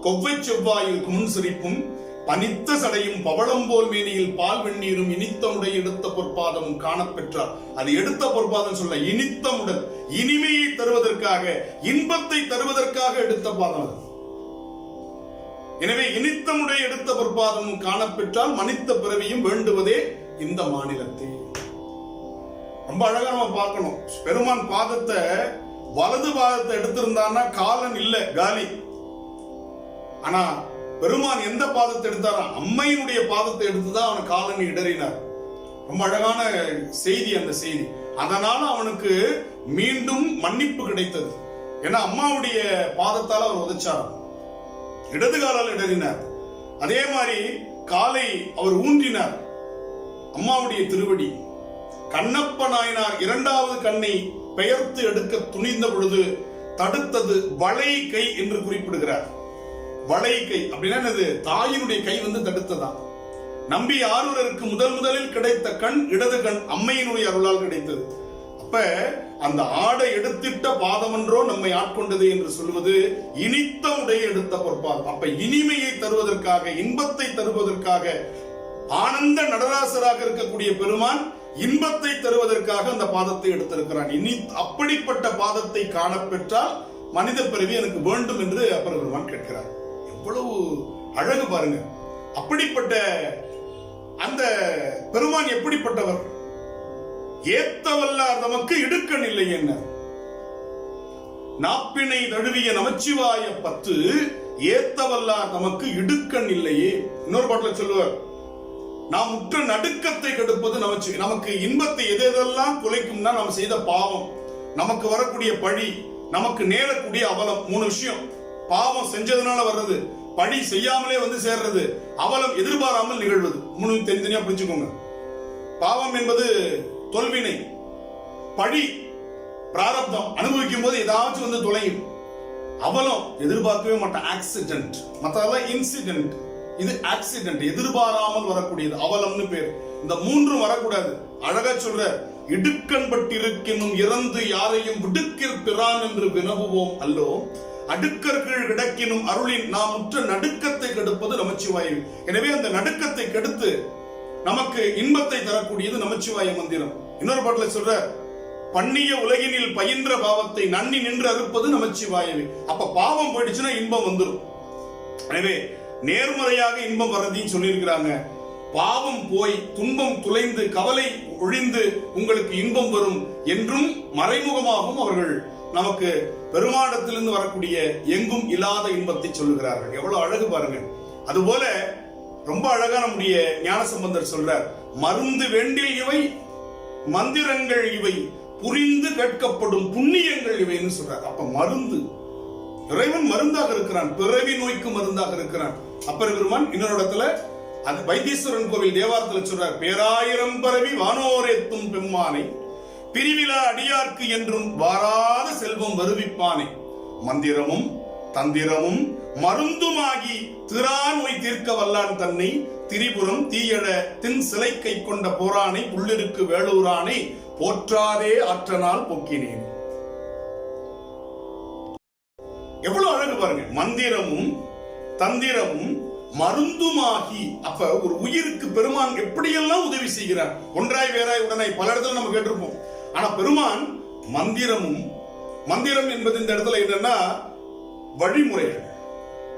கொவ்வை செவ்வாயில் குமுன் சிரிப்பும் பனித்த சடையும் பவளம் போல் மேனியில் பால் வெந்நீரும் இனித்தமுடைய எடுத்த பொற்பாதமும் காணப்பெற்றார். அது எடுத்த பொற்பாதம் சொல்ல, இனித்தமுடன் இனிமையை தருவதற்காக, இன்பத்தை தருவதற்காக எடுத்த பாதம். எனவே இனித்தமுடைய எடுத்த பொற்பாதமும் காணப்பெற்றால் மனித பிறவியும் வேண்டுவதே இந்த மாநிலத்தில். ரொம்ப அழகா நம்ம பார்க்கணும். பெருமான் பாதத்தை, வலது பாதத்தை எடுத்திருந்தான்னா காலன் இல்ல, காலி. ஆனா பெருமான் எந்த பாதத்தை எடுத்தாரா? அம்மையினுடைய பாதத்தை எடுத்துதான் அவன் காலனை இடறினார். ரொம்ப அழகான செய்தி அந்த செய்தி. அதனால அவனுக்கு மீண்டும் மன்னிப்பு கிடைத்தது. ஏன்னா அம்மாவுடைய பாதத்தால் அவர் உதைச்சாராம், இடது காலால் இடறினார். அதே மாதிரி காலை அவர் ஊன்றினார், அம்மாவுடைய திருவடி. கண்ணப்ப நாயனார் 2வது கண்ணை பெயர்த்து எடுக்க துணிந்த பொழுது தடுத்தது வளை கை என்று குறிப்பிடுகிறார். வளை கை அப்படின்னா என்னது? தாயினுடைய கை தடுத்ததான். நம்பி ஆரூரருக்கு முதலில் கிடைத்த கண் இடது கண் அம்மையினுடைய அருளால் கிடைத்தது. அப்ப அந்த ஆடை எடுத்திட்ட பாதமன்றோ நம்மை ஆட்கொண்டது என்று சொல்வது இனித்த உடைய எடுத்த பொற்பாதம். அப்ப இனிமையை தருவதற்காக, இன்பத்தை தருவதற்காக, ஆனந்த நடராசராக இருக்கக்கூடிய பெருமான் இன்பத்தை தருவதற்காக அந்த பாதத்தை எடுத்திருக்கிறான். இனி அப்படிப்பட்ட பாதத்தை காணப்பெற்றால் மனித பிறவி எனக்கு வேண்டும் என்று அப்பர் பெருமான் கேட்கிறார். எவ்வளவு அழகு பாருங்க. அப்படிப்பட்ட அந்த பெருமான் எப்படிப்பட்டவர்? ஏத்தவல்லார் நமக்கு இடுக்கண் இல்லை என்ன, நாப்பினை தழுவிய நமச்சிவாய 10 ஏத்தவல்லார் நமக்கு இடுக்கண் இல்லையே. இன்னொரு பாட்டில் சொல்லுவார், நாம் உற்ற நடுக்கத்தை கெடுப்பது நமக்கு இன்பத்தை எதெல்லாம் குலைக்கும்னா நாம் செய்த பாவம். நமக்கு வரக்கூடிய பழி, நமக்கு நேரக்கூடிய அவலம். 3 விஷயம். பாவம் செஞ்சதுனால வர்றது, பழி செய்யாமலே வந்து சேர்றது, அவலம் எதிர்பாராமல் நிகழ்வது. 3 தனித்தனியா புரிஞ்சுக்கோங்க. பாவம் என்பது தொல்வினை, பழி பிராரப்தம், அனுபவிக்கும் போது ஏதாச்சும் வந்து தொலையும். அவலம் எதிர்பார்க்கவே மாட்டான், ஆக்சிடென்ட். மத்ததெல்லாம் இன்சிடென்ட், இது ஆக்சிடென்ட், எதிர்பாராமல் வரக்கூடியது, அவலம்னு பேர். இந்த 3 வரக்கூடாது. அழகா சொல்ற, இடுக்கண் பட்டிருக்கினும் இறந்து யாரையும் விடுக்கிற்பிறான் என்று வினவுவோம் அல்லோ, அடுக்கர்கள் கிடக்கினும் அருளின் நாம் உற்ற நடுக்கத்தை கெடுப்பது நமச்சிவாயம். எனவே அந்த நடுக்கத்தை கெடுத்து நமக்கு இன்பத்தை தரக்கூடியது நமச்சிவாய மந்திரம். இன்னொரு பாட்டுல சொல்ற, பண்ணிய உலகினில் பயின்ற பாவத்தை நன்னி நின்று அறுப்பது நமச்சிவாயவே. அப்ப பாவம் போயிடுச்சுன்னா இன்பம் வந்துடும். எனவே நேர்மறையாக இன்பம் வர்றதையும் சொல்லியிருக்கிறாங்க. பாவம் போய் துன்பம் துளைந்து கவலை ஒழிந்து உங்களுக்கு இன்பம் வரும் என்றும் மறைமுகமாகவும் அவர்கள் நமக்கு பெருமாடத்திலிருந்து வரக்கூடிய எங்கும் இல்லாத இன்பத்தை சொல்லுகிறார்கள். எவ்வளவு அழகு பாருங்க. அதுபோல ரொம்ப அழகா நம்முடைய ஞானசம்பந்தர் சொல்றார், மருந்து வேண்டில் இவை மந்திரங்கள் இவை புரிந்து கேட்கப்படும் புண்ணியங்கள் இவைன்னு சொல்றார். அப்ப மருந்து, இறைவன் மருந்தாக இருக்கிறான், பிறவி நோய்க்கு மருந்தாக இருக்கிறான். அப்பர் பெருமான் இன்னொரு இடத்துல அது வைத்தீஸ்வரன் கோவில் தேவாரத்தில் சொல்றார், பேராயிரம் பரவி வானோரேத்தும் பெம்மானை பிரிவிலா அடியார்க்கு என்றும் வாராத செல்வம் வருவிப்பானே. மந்திரமும் தந்திரமும் மருந்துமாகி திரா நோய் தீர்க்க வல்லான் தன்னை திரிபுரம் தீயழ தின் சிலை கை கொண்ட போரானை புள்ளிருக்கு வேளூரானை போற்றாதே ஆற்றனால் போக்கினேன். எவ்வளவு அழகு பாருங்க. மந்திரமும் தந்திரமும் மருந்துமாகி. அப்ப ஒரு உயிருக்கு பெருமான் எப்படியெல்லாம் உதவி செய்கிறார். ஒன்றாய் வேறாய் உடனாய் பல இடத்துல நம்ம கேட்டிருப்போம். ஆனா பெருமான் மந்திரமும், மந்திரம் என்பது இந்த இடத்துல என்னன்னா வழிமுறைகள்,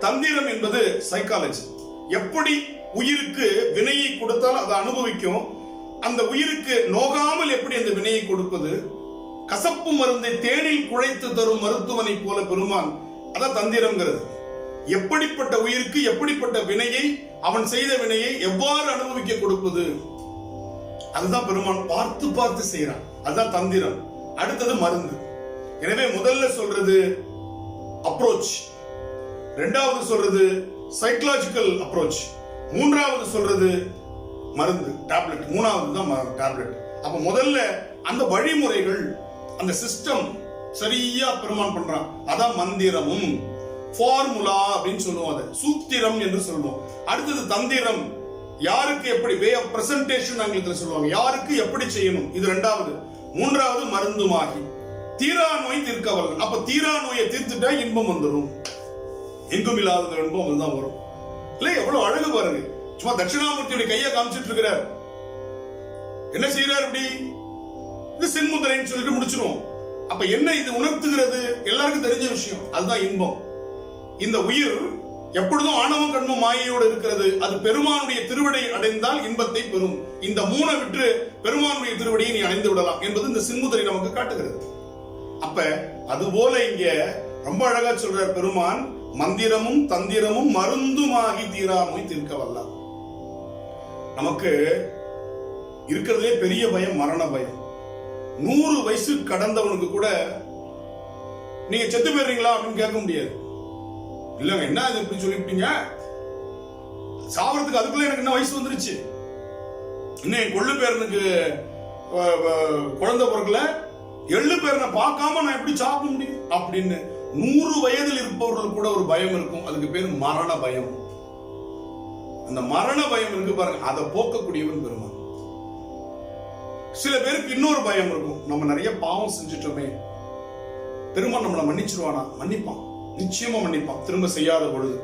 தந்திரம் என்பது சைக்காலஜி. எப்படி உயிருக்கு வினையை கொடுத்தால் அதை அனுபவிக்கும், அந்த உயிருக்கு நோகாமல் எப்படி அந்த வினையை கொடுப்பது, கசப்பு மருந்தை தேனில் குழைத்து தரும் மருத்துவனை போல பெருமான். அதான் தந்திரம்ங்கிறது. எப்படிப்பட்ட உயிருக்கு எப்படிப்பட்ட வினையை, அவன் செய்த வினையை எவ்வாறு அனுபவிக்க கொடுப்பது, அதுதான் பெருமான் பார்த்து பார்த்து செய்யறான். அதுதான் தந்திரம். அடுத்தது மருந்து. எனவே முதல்ல சொல்றது அப்ரோச், இரண்டாவது சொல்றது சைக்கலாஜிக்கல் அப்ரோச், மூன்றாவது சொல்றது மருந்து டேப்லெட், மூணாவது தான் டேப்லெட். அப்ப முதல்ல அந்த வழிமுறைகள், அந்த சிஸ்டம் சரியா பெருமான் பண்றான். அதான் மந்திரமும் ஃபார்முலா அப்படின்னு சொல்லுவோம், அதை சூத்திரம் என்று சொல்லுவோம். அடுத்தது தந்திரம், யாருக்கு எப்படி, வே ஆஃப் பிரசன்டேஷன் ஆங்கிலத்தில் சொல்லுவாங்க, யாருக்கு எப்படி செய்யணும், இது இரண்டாவது. மூன்றாவது மருந்துமாகி தீரா நோய் தீர்க்கவல்ல. அப்ப தீரா நோயை தீர்த்துட்டா இன்பம் வந்துடும், எங்கும் இல்லாத இன்பம் அதுதான் வரும். இல்ல எவ்வளவு அழகு பாருங்க. சும்மா தட்சிணாமூர்த்தியுடைய கையை காமிச்சிட்டு இருக்கிறார். என்ன செய்யறார் இப்படி, இது சென்முதிரைன்னு சொல்லிட்டு முடிச்சிருவோம். அப்ப என்ன இது உணர்த்துகிறது, எல்லாருக்கும் தெரிஞ்ச விஷயம், அதுதான் இன்பம். இந்த உயிர் எப்பொழுதும் ஆணவம் கண்மம் மாயையோடு இருக்கிறது. அது பெருமானுடைய திருவடை அடைந்தால் இன்பத்தை பெறும். இந்த மூணை விட்டு பெருமானுடைய திருவடியை நீ அடைந்து விடலாம் என்பது இந்த சின்முதிரை நமக்கு காட்டுகிறது. அப்ப அதுபோல இங்க ரொம்ப அழகா சொல்றார் பெருமான், மந்திரமும் தந்திரமும் மருந்துமாகி தீராமை தீர்க்க வல்லார். நமக்கு இருக்கிறதே பெரிய பயம் மரண பயம். 100 வயசு கடந்தவனுக்கு கூட நீங்க செத்து போயிடுறீங்களா அப்படின்னு கேட்க முடியாது. இல்லங்க என்ன இது இப்படி சொல்லிட்டீங்க, சாவறதுக்கு அதுக்குள்ள எனக்கு என்ன வயசு வந்துருச்சு, இன்னும் என் கொள்ளு பேரனுக்கு குழந்தை பிறகுல எள்ளு பேரனை பார்க்காம நான் எப்படி சாப்பிட முடியும் அப்படின்னு 100 வயதில் இருப்பவர்கள் கூட ஒரு பயம் இருக்கும். அதுக்கு பேர் மரண பயம். அந்த மரண பயம் இருக்கு பாருங்க, அதை போக்கக்கூடியவன் பெருமான். சில பேருக்கு இன்னொரு பயம் இருக்கும், நம்ம நிறைய பாவம் செஞ்சுட்டோமே, பெருமான் நம்மளை மன்னிச்சிருவானா? மன்னிப்பான், நிச்சயமா மன்னிப்பான், திரும்ப செய்யாத பொழுது.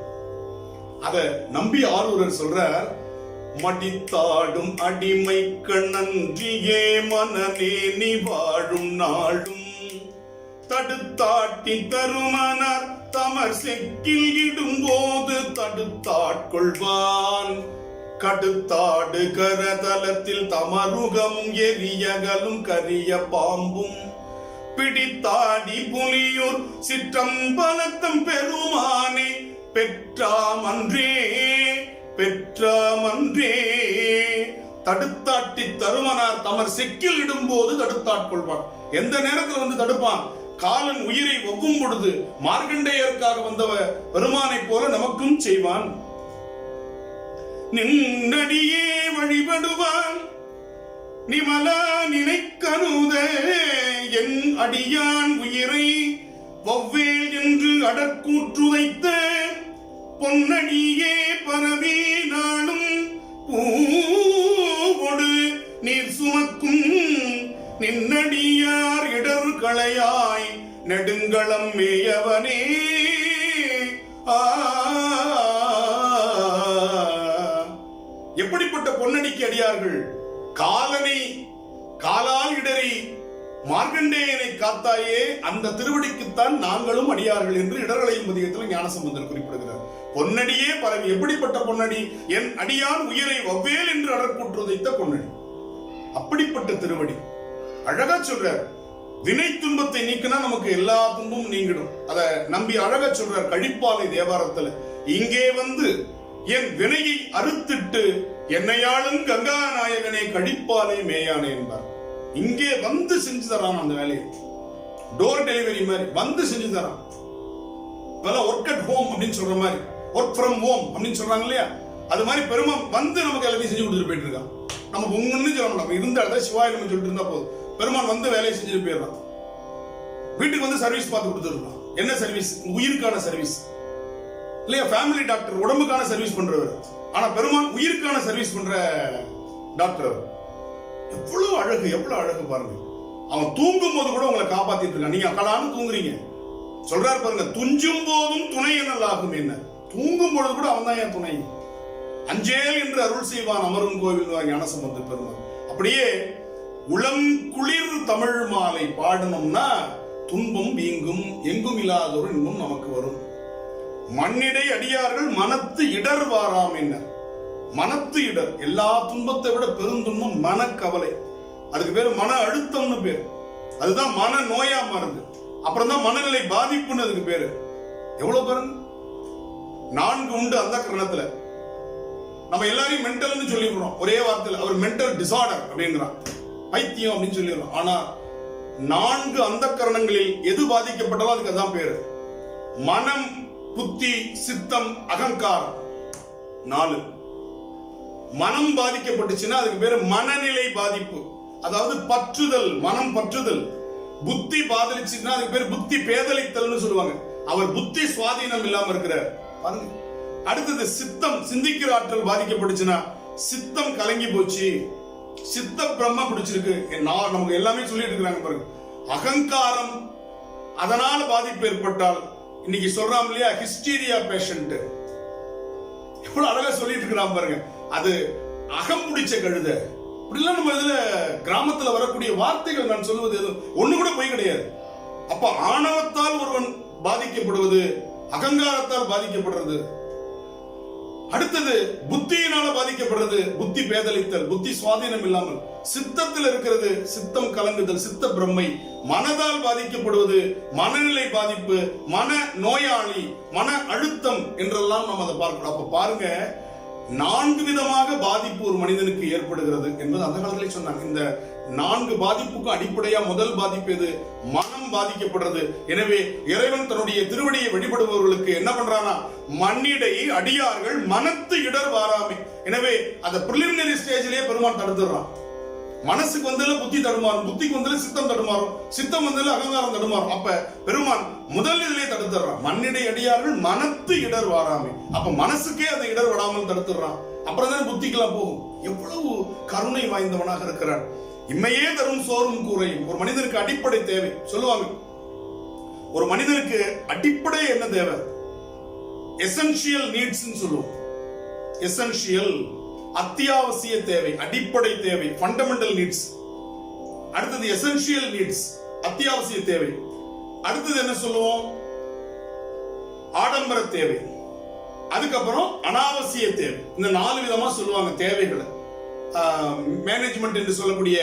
அத நம்பி ஆரூரர் சொல்றார், மடித்தாடும் அடிமை கண்ணன்றியே மனநே நீ வாழும் நாளும் தடுத்தாட்டி தருமனார் தமர் செக்கில் இடும்போது தடுத்தாட்கொள்வான் கடுத்தாடு கரதலத்தில் தமருகமும் எரியகலும் கரிய பாம்பும் பிடித்தாடி புலியூர் சிற்றம்பலத்தம் பெருமானே பெற்றாமன்றே பெற்றாமன்றே தடுத்தாட்டி தருமனார் தமர் செக்கில் இடும்போது தடுத்தாட்கொள்வான். எந்த நேரத்தில் வந்து தடுப்பான்? காலன் உயிரை ஒவ்வும் பொழுது மார்க்கண்டேயருக்காக வந்தவ பெருமானை போல நமக்கும் செய்வான். நின்னடியே வழிபடுவான் நிமலா நினைக்கருத என் அடியான் உயிரை ஒவ்வேல் என்று அடற்கூற்றுதைத்த பொன்னடியே பரவி நாளும் பூவொடு நீர் சுமக்கும் நின்னடியார் இடர் களையாய் நெடுங்களம் மேயவனே. எப்படிப்பட்ட பொன்னடிக்கு அடியார்கள்? காலனை காலால் இடறி மார்க்கண்டேயனை காத்தாயே அந்த திருவடிக்குத்தான் நாங்களும் அடியார்கள் என்று இடர்களையும் பதிகத்தில் ஞானசம்பந்தர் குறிப்பிடுகிறார். பொன்னடியே பரவி, எப்படிப்பட்ட பொன்னடி? என் அடியான் உயிரை ஒவ்வேல் என்று அடற்கூற்றுதைத்த பொன்னடி. அப்படிப்பட்ட திருவடி அழகா சொல்றார். வினை துன்பத்தை நீக்கினா நமக்கு எல்லா துன்பமும் நீங்கிடும். அத நம்பி அழகா சொல்றார் கழிப்பாலை தேவாரத்துல. இங்கே வந்து என் வினையை அறுத்திட்டு என்னையாளும் கங்கா நாயகனே கழிப்பாலை மேயானே என்பார். இங்கே வந்து செஞ்சு தரான் அந்த வேலையை. டோர் டெலிவரி மாதிரி வந்து செஞ்சு தரான். ஒர்க் அட் ஹோம் அப்படின்னு சொல்ற மாதிரி, ஒர்க் ஃப்ரம் ஹோம் அப்படின்னு சொல்றாங்க இல்லையா, அது மாதிரி பெருமான் வந்து நமக்கு எல்லாத்தையும் செஞ்சு கொடுத்துட்டு போயிட்டு இருக்கான். நம்ம ஒன்னு சொல்ல முடியும், இருந்த இடத்துல சிவாயிரம் சொல்லிட்டு இருந்தா போதும், பெருமான் வந்து வேலையை செஞ்சுட்டு போயிடலாம். வீட்டுக்கு வந்து சர்வீஸ் பார்த்து கொடுத்துருக்கலாம். என்ன சர்வீஸ்? உயிருக்கான சர்வீஸ் இல்லையா? ஃபேமிலி டாக்டர் உடம்புக்கான சர்வீஸ் பண்றவர். ஆனா பெருமான் உயிருக்கான சர்வீஸ் பண்ற டாக்டர். எவ்வளவு அழகு, எவ்வளவு அழகு பாருங்க. அவன் தூங்கும் போது கூட உங்களை காப்பாத்திட்டு இருக்கான். நீங்க அக்கடான்னு தூங்குறீங்க, சொல்றாரு பாருங்க, துஞ்சும் போதும் துணை எனல் ஆகும். என்ன தூங்கும் பொழுது கூட அவன் தான் என் துணை. அஞ்சேல் என்று அருள் செய்வான் அமரும் கோவில் ஞானசம்பந்த பெருமான். அப்படியே உளம் குளிர் தமிழ் மாலை பாடணும்னா துன்பம் வீங்கும், எங்கும் இல்லாதொரு இன்பம் நமக்கு வரும். மண்ணிடை அடியார்கள் மனத்து இடர் வாராம். என்ன மனத்து இடர்? எல்லா துன்பத்தை விட பெருந்துன்பம் மனக்கவலை. அதுக்கு பேரு மன அழுத்தம்னு பேரு. அதுதான் மன நோயா மாறுது. அப்புறம் தான் மனநிலை பாதிப்புன்னு அதுக்கு பேரு. எவ்வளவு பாருங்க, 4 உண்டு அந்த கரணத்துல. நம்ம எல்லாரையும் மென்டல்னு சொல்லிடுறோம் ஒரே வார்த்தையில். அவர் மென்டல் டிசார்டர் அப்படிங்கிறான், பைத்தியம் அப்படின்னு சொல்லிடுறோம். ஆனா 4 அந்த கரணங்களில் எது பாதிக்கப்பட்டாலும் அதுக்கு அதான் பேரு. மனம், புத்தி, சித்தம், அகங்காரம். 4 மனம் பாதிக்கப்பட்டுச்சுன்னா அதுக்கு பேரு மனநிலை பாதிப்பு, அதாவது பற்றுதல், மனம் பற்றுதல். புத்தி பாதிச்சுன்னா அதுக்கு பேரு புத்தி பேதலித்தல்னு சொல்லுவாங்க. அவர் புத்தி சுவாதீனம் இல்லாம இருக்கிறார் பாருங்க. அடுத்தது சித்தம், சிந்திக்கிற ஆற்றல் பாதிக்கப்பட்டுச்சுன்னா சித்தம் கலங்கி போச்சு, சித்த பிரம்ம பிடிச்சிருக்கு. நமக்கு எல்லாமே சொல்லிட்டு இருக்கிறாங்க பாருங்க. அகங்காரம், அதனால பாதிப்பு ஏற்பட்டால் இன்னைக்கு சொல்றாம் இல்லையா, ஹிஸ்டீரியா பேஷண்ட். எவ்வளவு அழகா சொல்லிட்டு இருக்கிறான் பாருங்க. அது அகம் பிடிச்ச கழுத. இப்படிலாம் நம்ம இதுல கிராமத்துல வரக்கூடிய வார்த்தைகள் நான் சொல்லுவது ஒண்ணு கூட போய் கிடையாது. அப்ப ஆணவத்தால் ஒருவன் பாதிக்கப்படுவது, அகங்காரத்தால் பாதிக்கப்படுறது. அடுத்தது புத்தியினால பாதிக்கப்படுறது, புத்தி பேதலித்தல், புத்தி சுவாதீனம் இல்லாமல். சித்தத்தில் இருக்கிறது சித்தம் கலங்குதல், சித்த பிரம்மை. மனதால் பாதிக்கப்படுவது மனநிலை பாதிப்பு, மன நோயாளி, மன அழுத்தம் என்றெல்லாம் நம்ம அதை பார்க்கணும். அப்ப பாருங்க, 4 விதமாக பாதிப்பு ஒரு மனிதனுக்கு ஏற்படுகிறது என்பது அந்த காலத்திலே சொன்னாங்க. இந்த 4 பாதிப்புக்கு அடிப்படையா முதல் பாதிப்பு எது? மனம் பாதிக்கப்படுறது. எனவே இறைவன் தன்னுடைய திருவடியை வழிபடுபவர்களுக்கு என்ன பண்றானா, மண்ணிடை அடியார்கள் மனத்து இடர் வாராமை. எனவே அந்த பிரிலிமினரி ஸ்டேஜிலேயே பெருமான் தடுத்துறான். மனசுக்கு வந்ததுல புத்தி தடுமாறும், புத்திக்கு வந்ததுல சித்தம் தடுமாறும், சித்தம் வந்ததுல அகங்காரம் தடுமாறும். அப்ப பெருமான் முதல் இதிலே தடுத்துறான், மண்ணிடை அடியார்கள் மனத்து இடர் வாராமை. அப்ப மனசுக்கே அந்த இடர் வராமல் தடுத்துறான். அப்புறம் தான் புத்திக்கெல்லாம் போகும். எவ்வளவு கருணை வாய்ந்தவனாக இருக்கிறான். இம்மையே தரும் சோறும் கூரையும். ஒரு மனிதனுக்கு அடிப்படை தேவை சொல்லுவாங்க. ஒரு மனிதனுக்கு அடிப்படை என்ன தேவை? எசென்ஷியல் நீட்ஸ் சொல்லுவோம். எசென்ஷியல், அத்தியாவசிய தேவை, அடிப்படை தேவை, ஃபண்டமெண்டல் நீட்ஸ். அடுத்தது எசென்ஷியல் நீட்ஸ், அத்தியாவசிய தேவை. அடுத்தது என்ன சொல்லுவோம்? ஆடம்பர தேவை. அதுக்கப்புறம் அனாவசிய தேவை. இந்த 4 விதமா சொல்லுவாங்க தேவைகளை. மேனேஜ்மெண்ட் என்று சொல்லக்கூடிய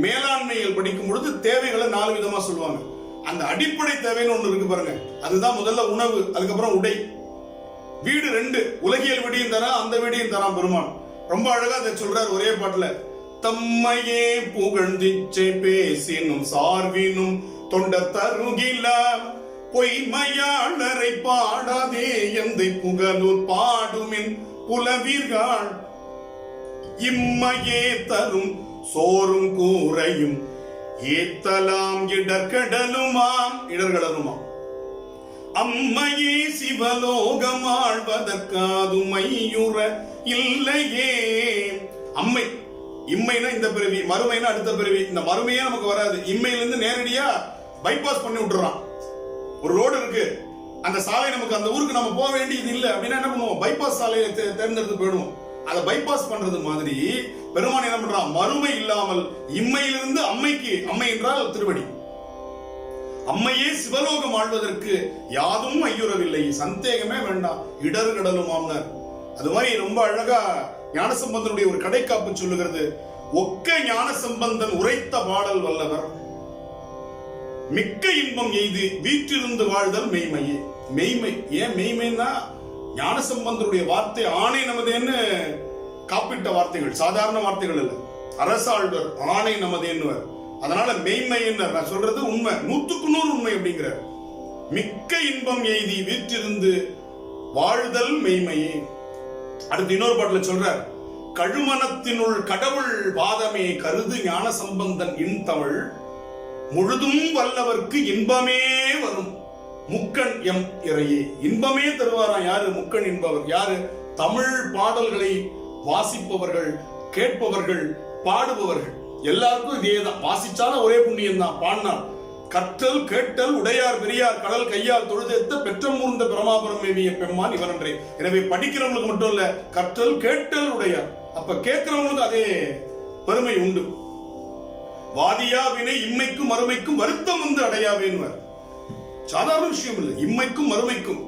மேலாண்மைகள் படிக்கும் பொழுது தேவைகளை 4 விதமா சொல்லுவாங்க. அந்த அடிப்படை தேவைன்னு ஒண்ணு இருக்கு பாருங்க, அதுதான் முதல்ல உணவு, அதுக்கப்புறம் உடை. வீடு 2, உலகியல் வீடையும் தரான், அந்த வீடையும் தரான் பெருமான். ரொம்ப அழகா அதை சொல்றாரு ஒரே பாட்டுல. தம்மையே புகழ்ந்திச்சை பேசினும் சார்வினும் தொண்டர் தருகிலார் பொய்மையாளரை பாடாதே எந்தை புகழூர் பாடுமின் புலவீர்கள் இம்மையே தரும் சோறும் கூரையும் ஏத்தலாம் இடர்கடலுமாம் அம்மையே சிவலோகம் ஆழ்வதற்காது மையுற இல்லையே. அம்மை இம்மைனா இந்த பிறவி, மறுமைனா அடுத்த பிறவி. இந்த மறுமையே நமக்கு வராது. இம்மையிலிருந்து நேரடியா பைபாஸ் பண்ணி விட்டுறான். ஒரு ரோடு இருக்கு, அந்த சாலை நமக்கு அந்த ஊருக்கு நம்ம போக வேண்டியது இல்லை அப்படின்னா என்ன பண்ணுவோம்? பைபாஸ் சாலையை தேர்ந்தெடுத்து போயிடுவோம். அதை பைபாஸ் பண்றது மாதிரி பெருமான் என்ன பண்றான்? மறுமை இல்லாமல் இம்மையிலிருந்து அம்மைக்கு, அம்மை என்றால் திருவடி, அம்மையே சிவலோகம் ஆழ்வதற்கு யாதும் ஐயுறவில்லை, சந்தேகமே வேண்டாம், இடர்கடலும் ஆம்னார். அது மாதிரி ரொம்ப அழகா ஞானசம்பந்தனுடைய ஒரு கடைக்காப்பு சொல்லுகிறது. ஒக்க ஞானசம்பந்தன் உரைத்த பாடல் வல்லவர் மிக்க இன்பம் எய்து வீற்றிருந்து வாழ்தல் மெய்மையே. மெய்மை ஏன் மெய்மைன்னா ஞானசம்பந்தனுடைய வார்த்தை ஆணை நமதேன்னு காப்பிட்ட வார்த்தைகள், சாதாரண வார்த்தைகள் இல்ல. அரசாழ்வர் ஆணை நமதேன்னுவர். அதனால மெய்மை என்ன நான் சொல்றது உண்மை, 100% உண்மை அப்படிங்கிற. மிக்க இன்பம் எய்தி வீற்றிருந்து வாழ்தல் மெய்மையே. அடுத்து இன்னொரு பாட்டுல சொல்றார், கழுமனத்தினுள் கடவுள் பாதமே கருது ஞான சம்பந்தன் இன்தமிழ் முழுதும் வல்லவர்க்கு இன்பமே வரும் முக்கண் எம் இறையே. இன்பமே தருவாரா யாரு? முக்கண் என்பவர் யாரு? தமிழ் பாடல்களை வாசிப்பவர்கள், கேட்பவர்கள், பாடுபவர்கள் எல்லாருக்கும் இதேதான். வாசிச்சாலும் ஒரே புண்ணியம் தான், பாடினார். கற்றல் கேட்டல் உடையார் பெரியார் கடல் கையால் தொழுதேத்த பெற்ற மூர்ந்த பிரமாபுரம் மேவிய பெம்மான் இவர் என்றே. எனவே படிக்கிறவங்களுக்கு மட்டும் இல்ல, கற்றல் கேட்டல் உடையார், அப்ப கேட்கிறவங்களுக்கு அதே பெருமை உண்டு. வாதியா வினை இம்மைக்கும் மறுமைக்கும் வருத்தம் வந்து அடையாவேன்வர். சாதாரண விஷயம் இல்லை, இம்மைக்கும் மறுமைக்கும்.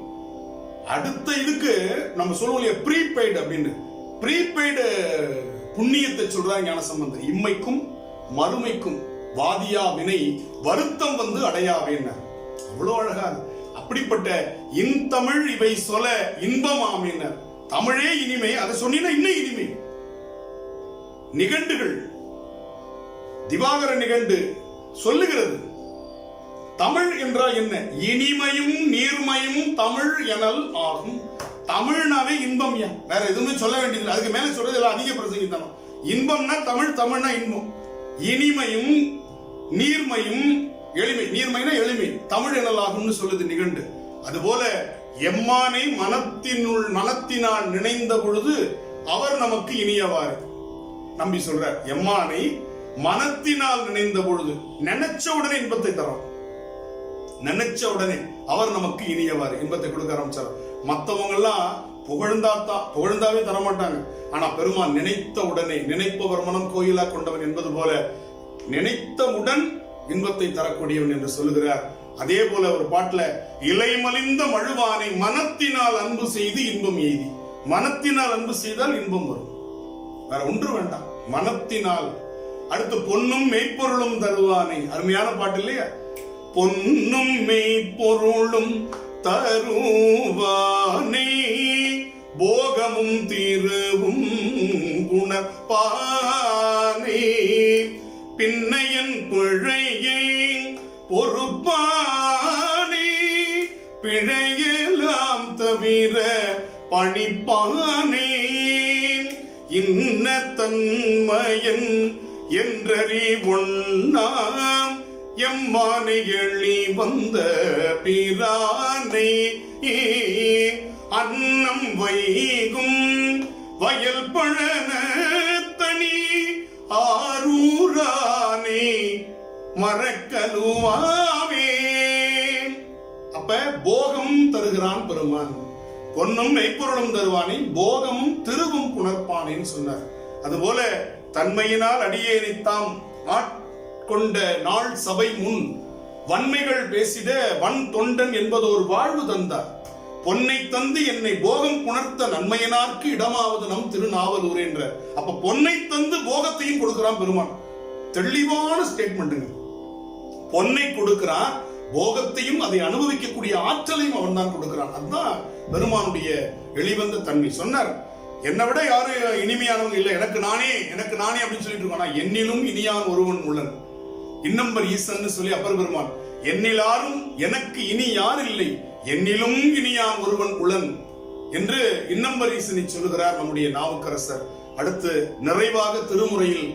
அடுத்த இதுக்கு நம்ம சொல்லுவோம் ப்ரீபெய்டு அப்படின்னு, ப்ரீபெய்டு புண்ணியத்தை சொல்றாங்க ஞானசம்பந்தர். இம்மைக்கும் மறுமைக்கும் வாதியா வினை வருத்தம் வந்து அடையாவேன். அவ்வளவு அழகா. அப்படிப்பட்ட இன்தமிழ் இவை சொல்ல இன்பமாமினர். தமிழே இனிமை, அதை சொன்னீங்கன்னா இன்னும் இனிமை. நிகண்டுகள் திவாகர நிகண்டு சொல்லுகிறது தமிழ் என்றால் என்ன? இனிமையும் நீர்மையும் தமிழ் எனல் ஆகும். தமிழ்னாவே இன்பம், வேற எதுவுமே சொல்ல வேண்டியது. அதுக்கு மேல சொல்றது அதிக பிரசங்கித்தனம். இன்பம்னா தமிழ், தமிழ்னா இன்பம். இனிமையும் நீர்மையும் எளிமை, நீர்மைனா எளிமை, தமிழ் எனலாகும்னு சொல்லுது நிகண்டு. அதுபோல எம்மானை மனத்தினால் நினைந்த பொழுது அவர் நமக்கு இனியவாறு. நம்பி சொல்ற எம்மானை மனத்தினால் நினைந்த பொழுது, நினைச்ச உடனே இன்பத்தை தரோம். நினைச்ச உடனே அவர் நமக்கு இனியவாறு இன்பத்தை கொடுக்க ஆரம்பிச்சார். மற்றவங்க எல்லாம் புகழ்ந்தாவே தரமாட்டாங்க. ஆனா பெருமான் நினைத்த உடனே, நினைப்பவர் மனம் கோயிலா கொண்டவன் என்பது போல நினைத்தவுடன் இன்பத்தை தரக்கூடியவன் என்று சொல்லுகிறார். அதே போல ஒரு பாட்டுல இலைமலிந்த மழுவானை மனத்தினால் அன்பு செய்து இன்பம் எய்தி. மனத்தினால் அன்பு செய்தால் இன்பம் வரும், வேற ஒன்று வேண்டாம், மனத்தினால். அடுத்து பொன்னும் மெய்ப்பொருளும் தருவானை. அருமையான பாட்டு இல்லையா? பொன்னும் மெய்ப்பொருளும் தருவானே போகமும் தீருவும் குணப்பானே பின்னையன் பிழையை பொறுப்பானே பிழையெல்லாம் தவிர பணிப்பானே இன்ன தன்மையன் என்றறிவொண்ணாம் எம்மானை எழி வந்த பிரானை அன்னம் வைகும் வயல் பழன தனி ஆரூரானே மறக்கலுவாவே. அப்ப போகம் தருகிறான் பெருமான். பொன்னும் மெய்ப்பொருளும் தருவானே, போகமும் திருவும் புணர்ப்பானேன்னு சொன்னார். அதுபோல தன்மையினால் அடியேனைத்தாம் ஆட்கொண்ட நாள் சபை முன் வன்மைகள் பேசிட வன் தொண்டன் என்பதோர் வாழ்வு தந்தார். பொன்னை தந்து என்னை போகம் புணர்த்த நன்மையினார்க்கு இடமாவது நம் திருநாவலூர் என்ற. அப்ப பொன்னை தந்து போகத்தையும் கொடுக்கிறான் பெருமான். தெளிவான ஸ்டேட்மெண்ட்டுங்க. பொன்னை கொடுக்கிறான், போகத்தையும் அதை அனுபவிக்கக்கூடிய ஆற்றலையும் அவன் தான் கொடுக்கிறான். அதுதான் பெருமானுடைய வெளிவந்த தன்மை. சொன்னார் என்னை விட யாரும் இனிமையானவங்க இல்லை, எனக்கு நானே அப்படின்னு சொல்லிட்டு இருக்கோம். ஆனா என்னிலும் இனியான் ஒருவன் உள்ளன், இன்னம்பர் ஈசன் சொல்லி அப்பர் பெருமான், என்னிலாரும் எனக்கு இனி யார் இல்லை, என்னிலும் இனியான் ஒருவன் உள்ளன் என்று இன்னம்பர் ஈசனை சொல்லுகிறார் நம்முடைய நாவுக்கரசர். அடுத்து நிறைவாக திருமுறையில்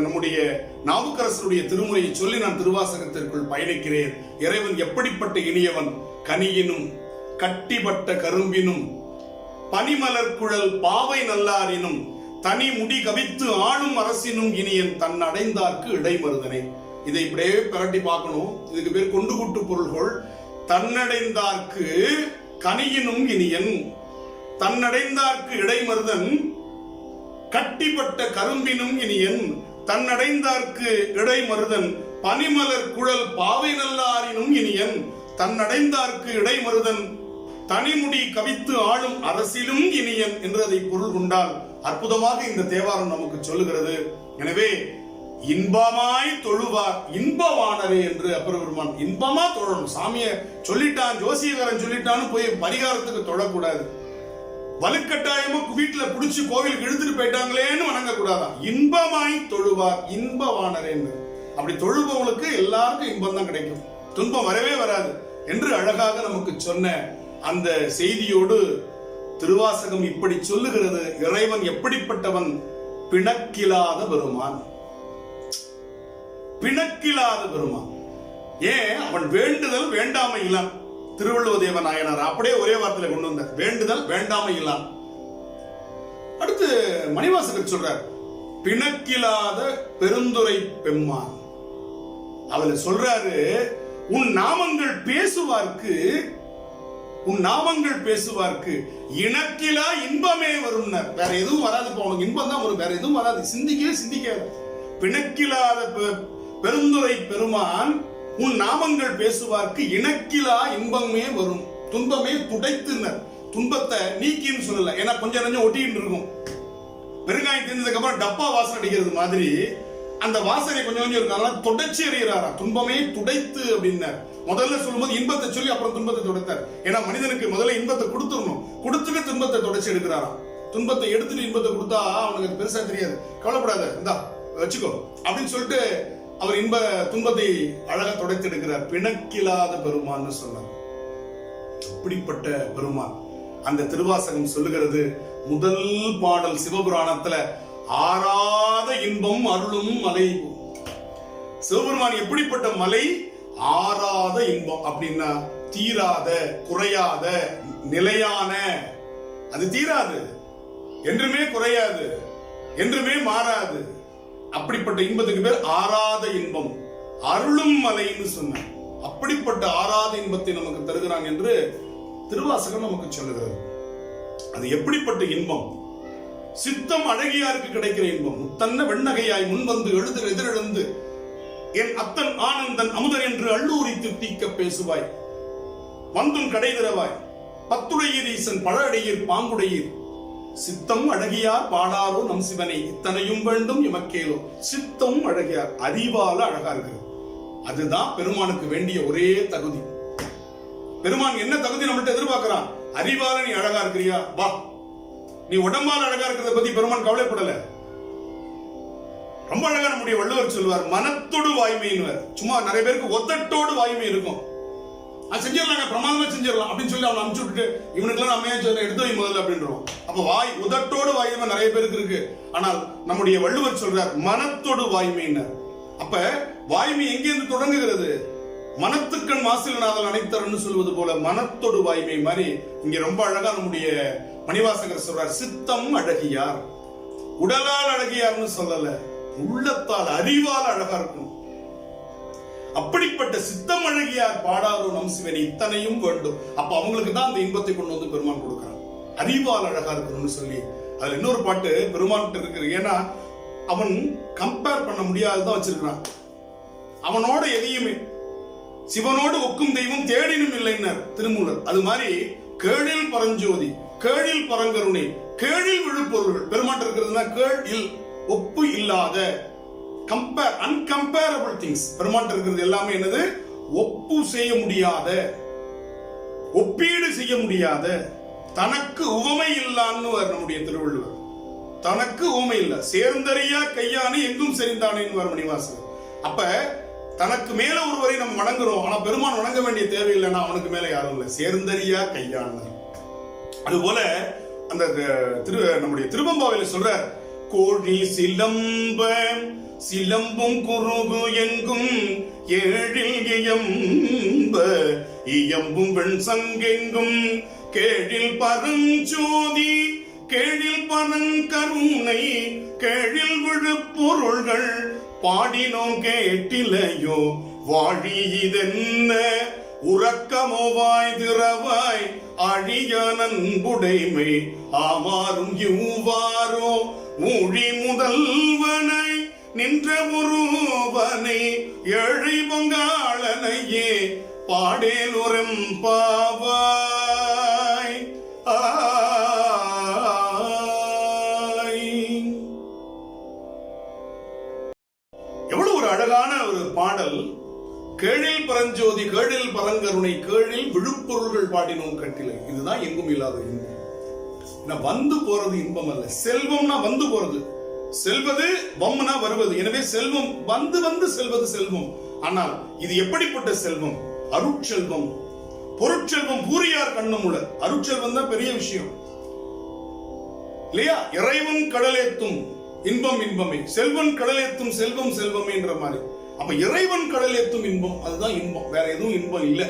நம்முடைய நாவுக்கரசருடைய திருமுறையை சொல்லி நான் திருவாசகத்திற்குள் பயணிக்கிறேன். இறைவன் எப்படிப்பட்ட இனியவன், கனியினும் கட்டிப்பட்ட கரும்பினும் பனிமலர் குழல் பாவை நல்லாரினும் தனி முடி கவித்து ஆளும் அரசினும் இனியன் தன் அடைந்தார்க்கு இடைமருதனே. இதை இப்படியே பிரட்டி பார்க்கணும். இதுக்கு பேர் கொண்டு கூட்டு பொருள்கள். தன்னடைந்தார்க்கு கனியினும் இனியன், தன்னடைந்தார்க்கு இடைமருதன், கட்டிப்பட்ட கரும்பினும் இனியன், தன்னடைந்தார்க்கு இடைமருதன், பனிமலர் குழல் பாவை நல்லாரினும் இனியன், தன்னடைந்தார்க்கு இடைமருதன், தனிமுடி கவித்து ஆளும் அரசிலும் இனியன் என்று அதை பொருள் கொண்டால் அற்புதமாக இந்த தேவாரம் நமக்கு சொல்லுகிறது. எனவே இன்பமாய் தொழுவார் இன்பவானரே என்று அப்பர் பெருமான், இன்பமா தொழணும். சாமியை சொல்லிட்டான், ஜோசியக்காரன் சொல்லிட்டான்னு போய் பரிகாரத்துக்கு தொழக்கூடாது. வலுக்கட்டாயமா வீட்டுல புடிச்சு கோவிலுக்கு இழுத்துட்டு போயிட்டாங்களேன்னு வணங்க கூடாதான். இன்பமாய் தொழுவார் இன்பவானரே என்று. அப்படி தொழுபவங்களுக்கு எல்லாருக்கும் இன்பம் தான் கிடைக்கும், துன்பம் வரவே வராது என்று அழகாக நமக்கு சொன்ன அந்த செய்தியோடு திருவாசகம் இப்படி சொல்லுகிறது. இறைவன் எப்படிப்பட்டவன், பிணக்கிலாத பெருமான், பிணக்கிலாத பெருமான். ஏன் அவன் வேண்டுதல் வேண்டாமை இல்லான். திருவள்ளுவ தேவ நாயனார் அப்படியே ஒரே வார்த்தையில கொண்டு வந்தார், வேண்டுதல் வேண்டாமை இல்லான். அடுத்து மணிவாசகர் சொல்றார், பிணக்கிலாத பெருந்துரை பெம்மான். அவளை சொல்றாரு, உன் நாமங்கள் பேசுவார்க்கு, உன் நாமங்கள் பேசுவார்க்கு இணக்கிலா இன்பமே வரும். வேற எதுவும் வராது, உனக்கு இன்பம் தான் வரும், வேற எதுவும் வராது, சிந்திக்கவே சிந்திக்காது. பிணக்கிலாத பெருந்துரை பெருமான் உன் நாமங்கள் பேசுவார்க்கு இணக்கிலா இன்பமே வரும், துன்பமே துடைத்துனர். துன்பத்தை நீக்கின்னு சொல்லல, ஏன்னா கொஞ்சம் கொஞ்சம் ஒட்டிட்டு இருக்கும். பெருங்காயம் தெரிஞ்சதுக்கு அப்புறம் டப்பா வாசனை அடிக்கிறது மாதிரி அந்த வாசனை கொஞ்சம் கொஞ்சம் இருக்காங்க, தொடர்ச்சி அறிகிறாரா, துன்பமே துடைத்து அப்படின்னார். முதல்ல சொல்லும்போது இன்பத்தை சொல்லி அப்புறம் துன்பத்தை துடைத்தார். ஏன்னா மனிதனுக்கு முதல்ல இன்பத்தை கொடுத்துடணும், கொடுத்துட்டு துன்பத்தை தொடர்ச்சி எடுக்கிறாராம். துன்பத்தை எடுத்துட்டு இன்பத்தை கொடுத்தா அவனுக்கு பெருசா தெரியாது, கவலைப்படாத இந்தா வச்சுக்கோ அப்படின்னு சொல்லிட்டு அவர் இன்ப துன்பத்தை அழகா துடைத்து எடுக்கிறார். பிணக்கிலாத பெருமான்னு சொன்னார். அப்படிப்பட்ட பெருமான் அந்த திருவாசகம் சொல்லுகிறது. முதல் பாடல் சிவபுராணத்துல ஆறாத இன்பம் அருளும் மலை. சிவபெருமான் எப்படிப்பட்ட மலை, ஆறாத இன்பம் அப்படின்னா தீராத, குறையாத, நிலையான, அது தீராது, என்றுமே குறையாது, என்றுமே மாறாது. அப்படிப்பட்ட இன்பத்துக்கு பேர் ஆறாத இன்பம், அருளும் மலைன்னு சொன்ன. அப்படிப்பட்ட ஆறாத இன்பத்தை நமக்கு தருகிறான் என்று திருவாசகம் நமக்கு சொல்லுகிறது. அது எப்படிப்பட்ட இன்பம், சித்தம் அழகியாருக்கு கிடைக்கிற இன்பம். முத்தன்ன வெண்ணகையாய் முன்வந்து எழுது எதிரெழுந்து என் அத்தன் ஆனந்தன் அமுதன் என்று அள்ளூரி திட்டிக்க பேசுவாய், வந்தும் கடை திறவாய் பத்துடையீர் ஈசன் பழ அடையீர் பாங்குடையீர், சித்தம் அழகியார் பாடாரோ நம் சிவனை இத்தனையும் வேண்டும் எமக்கேலோ. சித்தம் அழகியார், அறிவால அழகா இருக்கிறது. அதுதான் பெருமானுக்கு வேண்டிய ஒரே தகுதி. பெருமான் என்ன தகுதி நம்மகிட்ட எதிர்பார்க்கிறான்? அறிவால நீ அழகா இருக்கிறியா, வா. நீ உடம்பால் அழகா இருக்கிறத பத்தி பெருமான் கவலைப்படல. ரொம்ப அழகா நம்முடைய வள்ளுவர் சொல்வார், மனத்தோடு வாய்மைன்னு. சும்மா நிறைய பேருக்கு ஒத்தட்டோடு வாய்மை இருக்கும், செஞ்சிடலாங்க, பிரமாதமா செஞ்சிடலாம் அப்படின்னு சொல்லி அவனை அனுப்பிச்சு விட்டுட்டு இவனுக்குலாம் நம்ம எடுத்து வை முதல்ல அப்படின்றோம். அப்ப வாய் உதட்டோடு வாய்மை நிறைய பேருக்கு இருக்கு. ஆனால் நம்முடைய வள்ளுவர் சொல்றார் மனத்தோடு வாய்மைன்னு. அப்ப வாய்மை எங்கிருந்து தொடங்குகிறது? மனத்துக்கண் மாசிலநாதல் அனைத்தரன்னு சொல்வது போல மனத்தோடு வாய்மை மாதிரி இங்க ரொம்ப அழகா நம்முடைய மணிவாசகர் சொல்றார், சித்தம் அழகியார். உடலால் அழகியார்னு சொல்லல, உள்ளத்தால் அறிவால் அழகா இருக்கும். அப்படிப்பட்ட சித்தம் அழகியார் பாடாரோ நம் சிவனை இத்தனையும் வேண்டும். அப்ப அவங்களுக்கு தான் அந்த இன்பத்தை கொண்டு வந்து பெருமான் கொடுக்கிறான். அறிவால் அழகா இருக்கணும்னு சொல்லி அதுல இன்னொரு பாட்டு பெருமான் இருக்கு. ஏன்னா அவன் கம்பேர் பண்ண முடியாததான் வச்சிருக்கிறான். அவனோட எதையுமே சிவனோடு ஒக்கும் தெய்வம் தேடினும் இல்லைன்னர் திருமூலர். அது மாதிரி கேழில் பரஞ்சோதி, கேழில் பரங்கருணை, கேழில் விழுப்பொருள்கள் பெருமான் இருக்கிறதுனா கேள் இல், ஒப்பு இல்லாத, கம்பேர் அன்கம்பேரபிள் திங்ஸ். பெருமான் இருக்கிறது எல்லாமே என்னது? ஒப்பு செய்ய முடியாத, ஒப்பீடு செய்ய முடியாத, தனக்கு உவமை இல்லான்னு நம்முடைய திருவள்ளுவர். தனக்கு உவமை இல்ல, சேர்ந்தறியா கையானு எங்கும் செறிந்தானே மணிவாசகர். அப்ப தனக்கு மேல ஒருவரை நம்ம வணங்குறோம், ஆனா பெருமான் வணங்க வேண்டிய தேவையில்லைன்னா அவனுக்கு மேல யாரும் இல்லை, சேர்ந்தறியா கையான்னு. அதுபோல அந்த நம்முடைய திருவம்பாவையில சொல்ற கோழி சிலம்ப சிலம்பும் குருகு எங்கும் ஏழில் இயம்ப இயம்பும் வெண் சங்கெங்கும் கேழில் பரஞ்சோதி கேழில் பரங்கருணை கேழில் விழுப்பொருள்கள் பாடினோம் கேட்டிலையோ வாழி இதென்ன உறக்கமோ வாய் திறவாய் அழிய நன்புடைமை ஆமாறும் இவ்வாரோ ஊழி முதல்வனை நின்ற ஒருவனை ஏழை பொங்காளனையே பாடேலுரம் பாவாய். எவ்வளவு ஒரு அழகான ஒரு பாடல். கேழில் பரஞ்சோதி கேழில் பரங்கருணை கேழில் விழுப்பொருள்கள் பாடினோம் கட்டிலை. இதுதான் எங்கும் இல்லாத இன்பம். வந்து போறது இன்பம் அல்ல, செல்வம்னா வந்து போறது, செல்வது வம்னா வருவது. எனவே செல்வம் வந்து வந்து செல்வது செல்வம். ஆனால் இது எப்படிப்பட்ட செல்வம்? அருட்செல்வம். பொருட்செல்வம் பூரியார் கண்ணும் உள்ள அருட்செல்வம் தான் பெரிய விஷயம் இல்லையா? இறைவன் கடலேத்தும் இன்பம் இன்பமே, செல்வன் கடலேத்தும் செல்வம் செல்வமே என்ற மாதிரி. அப்ப இறைவன் கடலேத்தும் இன்பம், அதுதான் இன்பம், வேற எதுவும் இன்பம் இல்லை.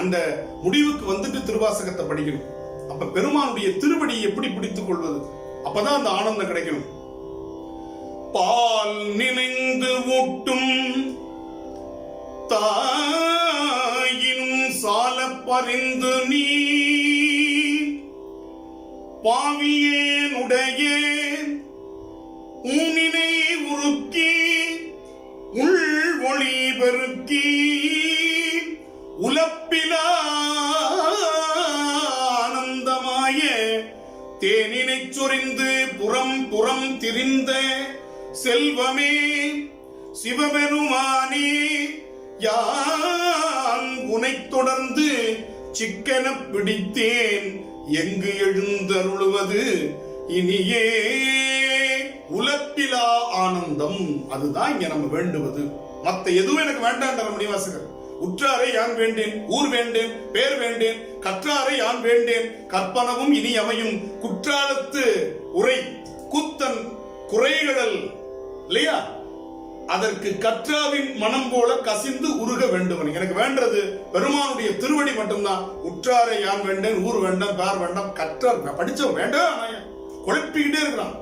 அந்த முடிவுக்கு வந்துட்டு திருவாசகத்தை படிக்கணும். அப்ப பெருமானுடைய திருவடியை எப்படி பிடித்துக் கொள்வது? அப்பதான் அந்த ஆனந்தம் கிடைக்கணும். பால் நினைந்து ஊட்டும் தாயினும் சால பறிந்து நீ பாவியேனுடைய ஊனினை உருக்கி உள் ஒளி பெருக்கி உலப்பிலா ஆனந்தமாய தேனினை சொரிந்து புறம் புறம் திரிந்த செல்வமே சிவபெருமானே யான் உனை தொடர்ந்து சிக்கன பிடித்தேன் எங்கு எழுந்தருளுவது இனியே உலப்பிலா ஆனந்தம். அதுதான் இங்க நம்ம வேண்டுவது. மத்த எதுவும் எனக்கு வேண்டாம் மணிவாசகர். உற்றாரை யான் வேண்டேன், ஊர் வேண்டேன், பேர் வேண்டேன், கற்றாரை யான் வேண்டேன், கற்பனவும் இனி அமையும் குற்றாலத்து உரை கூத்தன் குறைகடல் இல்லையா? அதற்கு கற்றாவின் மனம் போல கசிந்து உருக வேண்டும். எனக்கு வேண்டது பெருமானுடைய திருவடி மட்டும்தான். உற்றாரை யான் வேண்டேன், ஊர் வேண்டாம், பேர் வேண்டாம், கற்றார் படிச்சவன் வேண்டாம், குழப்பிக்கிட்டே இருக்கிறான்.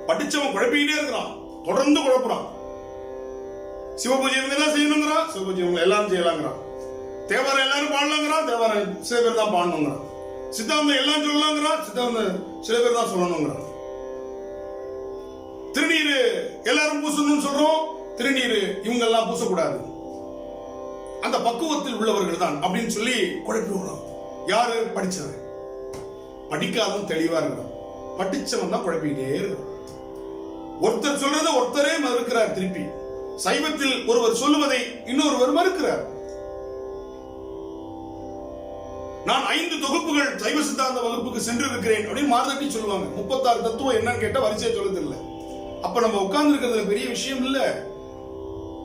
படிச்சவன் குழப்பிக்கிட்டே இருக்கிறான், தொடர்ந்து குழப்புறான். சிவபூஜை இவங்க தான் செய்யணுங்கிறான், சிவபூஜை இவங்க எல்லாரும் செய்யலாங்கிறான். தேவாரம் எல்லாரும் பாடலாங்கிறான், தேவாரம் சில பேர் தான் பாடணுங்கிறான். சித்தாந்தம் எல்லாம் சொல்லலாங்கிறான், சித்தாந்தம் சில பேர் தான் சொல்லணுங்கிறான். திருநீரு எல்லாரும் பூசணும்னு சொல்றோம், திருநீரு இவங்க எல்லாம் பூசக்கூடாது, அந்த பக்குவத்தில் உள்ளவர்கள் தான் அப்படின்னு சொல்லி குழப்பி விடுறோம். யாரு? படிச்சவன். படிக்காதவன் தெளிவா இருக்கிறான், படிச்சவன் தான் குழப்பிக்கிட்டே இருக்கிறான். ஒருத்தர் சொல்றதை ஒருத்தரே மறுக்கிறார். திருப்பி சைவத்தில் ஒருவர் சொல்லுவதை இன்னொருவர் மறுக்கிறார். நான் 5 தொகுப்புகள் சைவ சித்தாந்த வகுப்புக்கு சென்று இருக்கிறேன் அப்படின்னு மார்தட்டி சொல்லுவாங்க. 36 தத்துவம் என்னன்னு கேட்டா வரிசையை சொல்றது இல்லை. அப்ப நம்ம உட்கார்ந்து இருக்கிறதுல பெரிய விஷயம் இல்ல.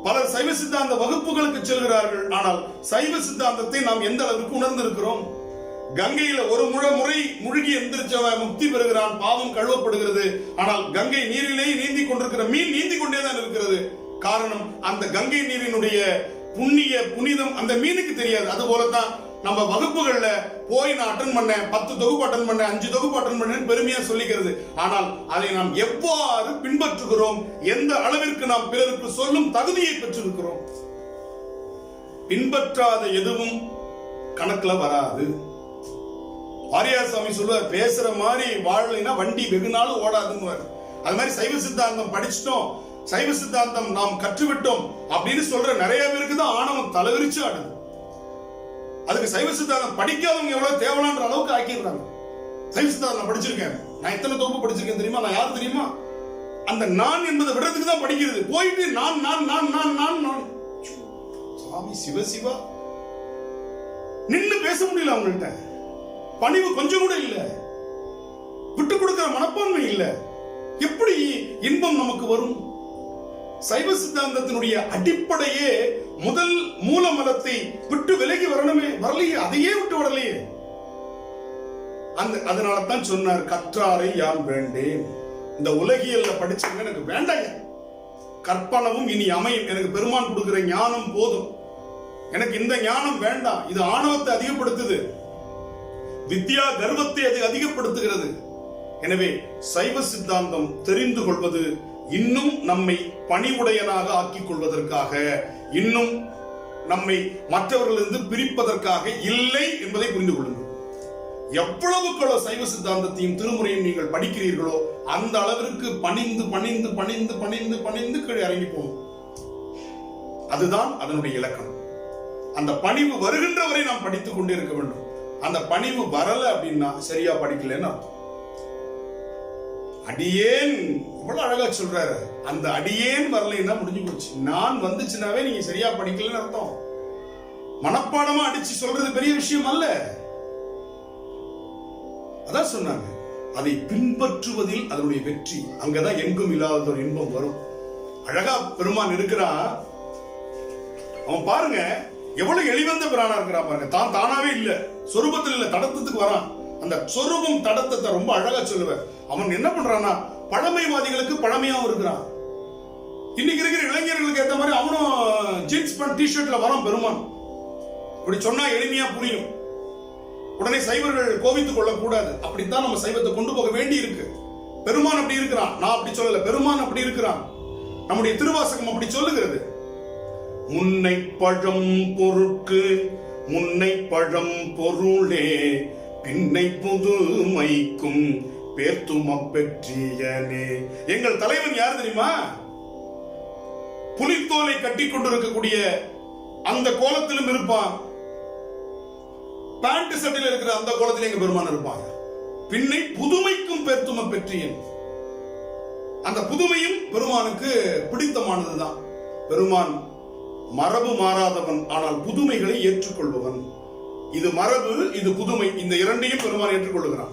பலர் சைவ சித்தாந்த வகுப்புகளுக்கு செல்கிறார்கள், ஆனால் சைவ சித்தாந்தத்தை நாம் எந்த அளவுக்கு உணர்ந்திருக்கிறோம்? கங்கையில ஒரு முறை முழுகி எந்திரிச்சவன் முக்தி பெறுகிறான், பாவம் கழுவப்படுகிறது. ஆனால் கங்கை நீரிலே நீந்தி கொண்டிருக்கிற மீன் நீந்தி கொண்டேதான் இருக்கிறது. காரணம், அந்த கங்கை நீரினுடைய புனிதம் அந்த மீனுக்கு தெரியாது. அது போலதான் நம்ம வகுப்புகள்ல போய் நான் அட்டன் பண்ணேன், 10 தொகுப்பு அட்டன் பண்ணேன், 5 தொகுப்பு அட்டன் பண்ணேன் பெருமையா சொல்லிக்கிறது. ஆனால் அதை நாம் எவ்வாறு பின்பற்றுகிறோம், எந்த அளவிற்கு நாம் பிறருக்கு சொல்லும் தகுதியை பெற்றிருக்கிறோம்? பின்பற்றாத எதுவும் கணக்குல வராது. ஆரியாசாமி சொல்லுவார், பேசுற மாதிரி வாழலைன்னா வண்டி வெகு நாள் ஓடாதுன்னு. அது மாதிரி சைவ சித்தாந்தம் படிச்சிட்டோம், சைவ சித்தாந்தம் நாம் கற்றுவிட்டோம் அப்படின்னு சொல்ற நிறைய பேருக்கு தான் ஆணவம் தலைவிரிச்சு ஆடுது. அதுக்கு சைவ சித்தாந்தம் படிக்காதவங்க எவ்வளவு தேவலான்ற அளவுக்கு ஆக்கிடுறாங்க. சைவ சித்தாந்தம் படிச்சிருக்கேன், நான் எத்தனை தொகுப்பு படிச்சிருக்கேன் தெரியுமா, நான் யாரு தெரியுமா? அந்த நான் என்பதை விடுறதுக்கு தான் படிக்கிறது. போயிட்டு நான் நான் நான் நான் நான் நான் சாமி சிவ சிவா நின்னு பேச முடியல அவங்கள்ட்ட. பணிவு கொஞ்சம் கூட இல்ல, விட்டு கொடுக்கிற மனப்பான்மை இல்ல. எப்படி இன்பம் நமக்கு வரும்? சைவ சித்தாந்தத்தினுடைய அடிப்படையே முதல் மூல மதத்தை விட்டு விலகி வரணுமே, வரலையே, அதையே விட்டு வரலையே. அதனாலதான் சொன்னார், கற்றாரை யான் வேண்டேன். இந்த உலகியல்ல படிச்சவங்க எனக்கு வேண்டாங்க, கற்பனவும் இனி அமையும், எனக்கு பெருமான் கொடுக்கிற ஞானம் போதும், எனக்கு இந்த ஞானம் வேண்டாம். இது ஆணவத்தை அதிகப்படுத்துது, வித்யா கர்வத்தை அது அதிகப்படுத்துகிறது. எனவே சைவ சித்தாந்தம் தெரிந்து கொள்வது இன்னும் நம்மை பணிவுடையனாக ஆக்கிக் கொள்வதற்காக, இன்னும் நம்மை மற்றவர்களிலிருந்து பிரிப்பதற்காக இல்லை என்பதை புரிந்து கொள்ளுங்கள். எவ்வளவுக்கு சைவ சித்தாந்தத்தையும் திருமுறையும் நீங்கள் படிக்கிறீர்களோ அந்த அளவிற்கு பணிந்து பணிந்து பணிந்து பணிந்து பணிந்து கீழே இறங்கி போகும். அதுதான் அதனுடைய இலக்கணம். அந்த பணிவு வருகின்ற வரை நாம் படித்துக் கொண்டே இருக்க வேண்டும். அந்த பணிவு வரல அப்படின்னா சரியா படிக்கலன்னு அர்த்தம். அடியேன் இவ்வளவு அழகா சொல்றாரு, அந்த அடியேன் வரலைன்னா முடிஞ்சு போச்சு. நான் வந்துச்சுனாவே நீங்க சரியா படிக்கலன்னு அர்த்தம். மனப்பாடமா அடிச்சு சொல்றது பெரிய விஷயம் அல்ல. அதான் சொன்னாங்க, அதை பின்பற்றுவதில் அதனுடைய வெற்றி, அங்கதான் எங்கும் இல்லாத ஒரு இன்பம் வரும். அழகா பெருமான் இருக்கிறான். அவன் பாருங்க எவ்வளவு எளிவந்த பிரானா இருக்கிறான் பாருங்க. தான் தானாவே இல்ல, சொரூபத்தில் இல்ல, தடத்தத்துக்கு வரான். அந்த சொரூபம் தடத்தத்தை ரொம்ப அழகா சொல்லுவார். அவன் என்ன பண்றான்னா பழமைவாதிகளுக்கு பழமையாவும் இருக்கிறான். இன்னைக்கு இருக்கிற இளைஞர்களுக்கு ஏற்ற மாதிரி அவனும் ஜீன்ஸ் பேண்ட் டிஷர்ட்ல வரான் பெருமான். இப்படி சொன்னா எளிமையா புரியும். உடனே சைவர்கள் கோவித்துக் கொள்ளக்கூடாது. அப்படித்தான் நம்ம சைவத்தை கொண்டு போக வேண்டி இருக்கு. பெருமான் அப்படி இருக்கிறான், நான் அப்படி சொல்லல, பெருமான் அப்படி இருக்கிறான். நம்முடைய திருவாசகம் அப்படி சொல்லுகிறது. முன்னை பழம் பொருட்கு முன்னை பழம் பொருளே பின்னை புதுமைக்கும் பேர்த்தும பெற்றியனே. எங்கள் தலைவன் யார் தெரியுமா? புலித்தோலை கட்டி கொண்டிருக்கக்கூடிய அந்த கோலத்திலும் இருப்பான், பேண்ட் சட்டையில் இருக்கிற அந்த கோலத்தில் எங்க பெருமான் இருப்பாங்க. பின்னை புதுமைக்கும் பேர்த்தும பெற்றியன். அந்த புதுமையும் பெருமானுக்கு பிடித்தமானதுதான். பெருமான் மரபு மாறாதவன், ஆனால் புதுமைகளை ஏற்றுக்கொள்பவன். இது மரபு, இது புதுமை, இந்த இரண்டையும் பெருமான் ஏற்றுக்கொள்ளுகிறான்.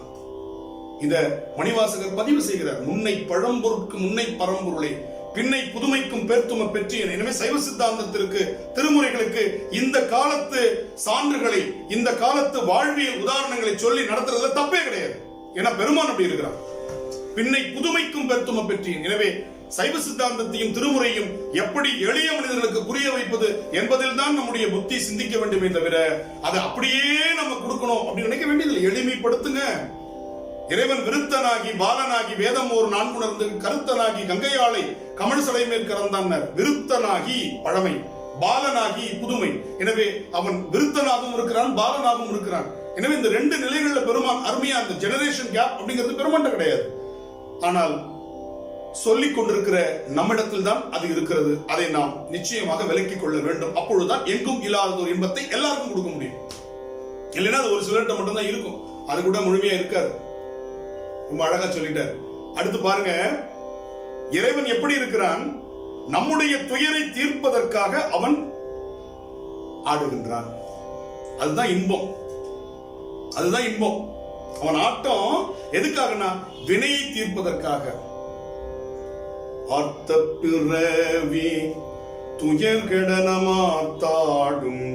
இத மணிவாசகர் பதிவு செய்கிறார். முன்னை பழம்பொருட்கு முன்னை பரம்பொருளை பின்னை புதுமைக்கும் பேர்த்தும பெற்றியன். எனவே சைவ சித்தாந்தத்திற்கு திருமுறைகளுக்கு இந்த காலத்து சான்றுகளை, இந்த காலத்து வாழ்வியல் உதாரணங்களை சொல்லி நடத்துறதுல தப்பே கிடையாது. ஏன்னா பெருமான் அப்படி இருக்கிறான். பின்னை புதுமைக்கும் பேர்த்தும பெற்றியன். எனவே சைவ சித்தாந்தத்தையும் திருமுறையும் எப்படி எளிய மனிதர்களுக்கு புரிய வைப்பது என்பதில் தான் நம்முடைய புத்தி சிந்திக்க வேண்டுமே தவிர அதை அப்படியே நம்ம கொடுக்கணும் அப்படின்னு நினைக்க வேண்டியதில்லை. எளிமைப்படுத்துங்க. இறைவன் விருத்தனாகி பாலனாகி வேதம் ஒரு நான்குணர்ந்து கருத்தனாகி கங்கையாளை கமழ் சடை மேற்கறந்தான். விருத்தனாகி பழமை, பாலனாகி புதுமை. எனவே அவன் விருத்தனாகவும் இருக்கிறான், பாலனாகவும் இருக்கிறான். எனவே இந்த ரெண்டு நிலைகள்ல பெருமான் அருமையா, அந்த ஜெனரேஷன் கேப் அப்படிங்கிறது பெருமான் கிடையாது. ஆனால் சொல்லிக் கொண்டிருக்கிற நம்மிடத்தில் தான் அது இருக்கிறது. அதை நாம் நிச்சயமாக விலக்கிக் கொள்ள வேண்டும். அப்பொழுதுதான் எங்கும் இல்லாத ஒரு இன்பத்தை எல்லாருக்கும் கொடுக்க முடியும். இல்லைன்னா அது ஒரு சிலர்கிட்ட மட்டும்தான் இருக்கும், அது கூட முழுமையா இருக்காது. ரொம்ப அழகா சொல்லிட்டார். அடுத்து பாருங்க, இறைவன் எப்படி இருக்கிறான்? நம்முடைய துயரை தீர்ப்பதற்காக அவன் ஆடுகின்றான். அதுதான் இன்பம், அதுதான் இன்பம். அவன் ஆட்டம் எதுக்காகனா வினையை தீர்ப்பதற்காக. ஆர்த்த பிறவி துயர்கடனமாத்தாடும்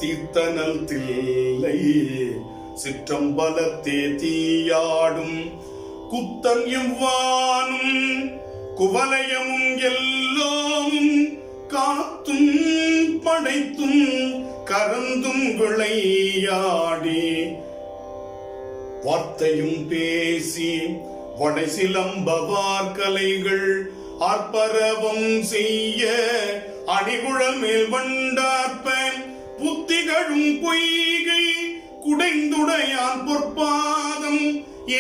தீர்த்தனல் தில்லை சிற்றம்பலத்தே தீயாடும் குத்தன் எவ்வானும் குவலயமும் எல்லோமும் காத்தும் படைத்தும் கரந்தும் விளையாடி வார்த்தையும் பேசி வடை சிலம்பவார் கலைகள் ஆர்ப்பரவம் செய்ய அணிகுழல் மேல் வண்டார்ப்ப புத்திகளும் பொய்கை குடைந்துடையான் பொற்பாதம்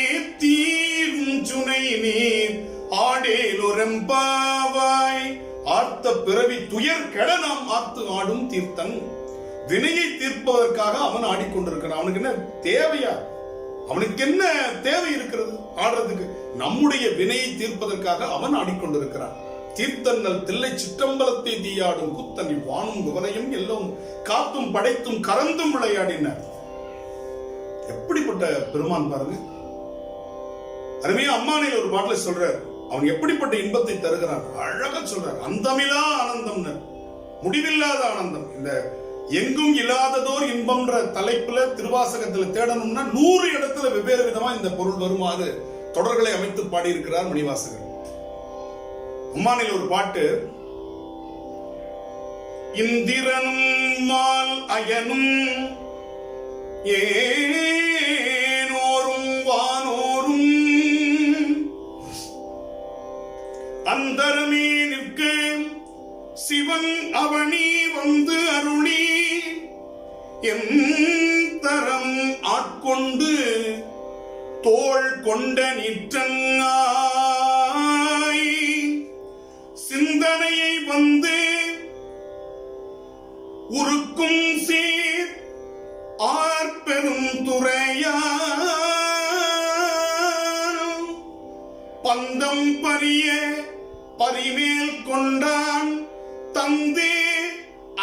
ஏத்தீரும் சுனை நீர் ஆடேலொரம்பாவாய். ஆர்த்த பிறவி துயர் கெட நாம் ஆர்த்து ஆடும் தீர்த்தன். வினையை தீர்ப்பதற்காக அவன் ஆடிக்கொண்டிருக்கிறான். அவனுக்கு என்ன தேவையா? அவனுக்கு என்ன தேவை இருக்கிறது ஆடுறதுக்கு? நம்முடைய வினையை தீர்ப்பதற்காக அவன் ஆடிக்கொண்டிருக்கிறான். தீர்த்தன்னல் தில்லை சிற்றம்பலத்தை தீயாடும் குத்தன் வானும் குவலையும் எல்லோரும் காத்தும் படைத்தும் கறந்தும் விளையாடின. எப்படிப்பட்ட பெருமான் பாருங்க. அருமையா அம்மானில் ஒரு பாட்டில் சொல்றார், அவன் எப்படிப்பட்ட இன்பத்தை தருகிறான். அழகா சொல்றார், அந்தமில்லா ஆனந்தம், முடிவில்லாத ஆனந்தம். இந்த எங்கும் இல்லாததோர் இன்பம்ன்ற தலைப்புல திருவாசகத்துல தேடணும்னா 100 இடத்துல வெவ்வேறு விதமா இந்த பொருள் வருமாறு தொடர்களை அமைத்து பாடியிருக்கிறார் மணிவாசகர். அம்மானில் ஒரு பாட்டு, இந்திரனும் மால் அயனும் ஏனோரும் வானோரும் அந்தரமே நிற்க சிவன் அவனி வந்து அருளி என் தரம் ஆட்கொண்டு தோள் கொண்ட நிற்றங்காய் சிந்தனையை வந்து உருக்கும் சீர் ஆர்பெரும் துறையா பந்தம் பரிய பரிமேல் கொண்டான் தந்தே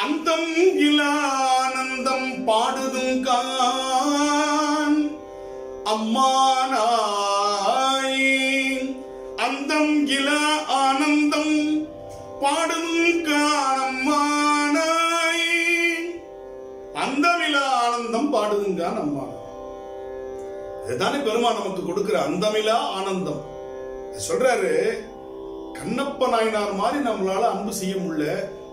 அந்தம் இலானந்தம் பாடுதுங்கான் அம்மானாய் அந்தம் இலா ஆனந்தம் பாடுதுங்கான் அம்மானாய் அந்தமிலா ஆனந்தம் பாடுதுங்கான் அம்மா. இதுதானே பெருமான் நமக்கு கொடுக்கிற அந்தமிலா ஆனந்தம். சொல்றாரு, கண்ணப்ப நாயனார் மாதிரி நம்மளால அன்பு செய்ய முடியல.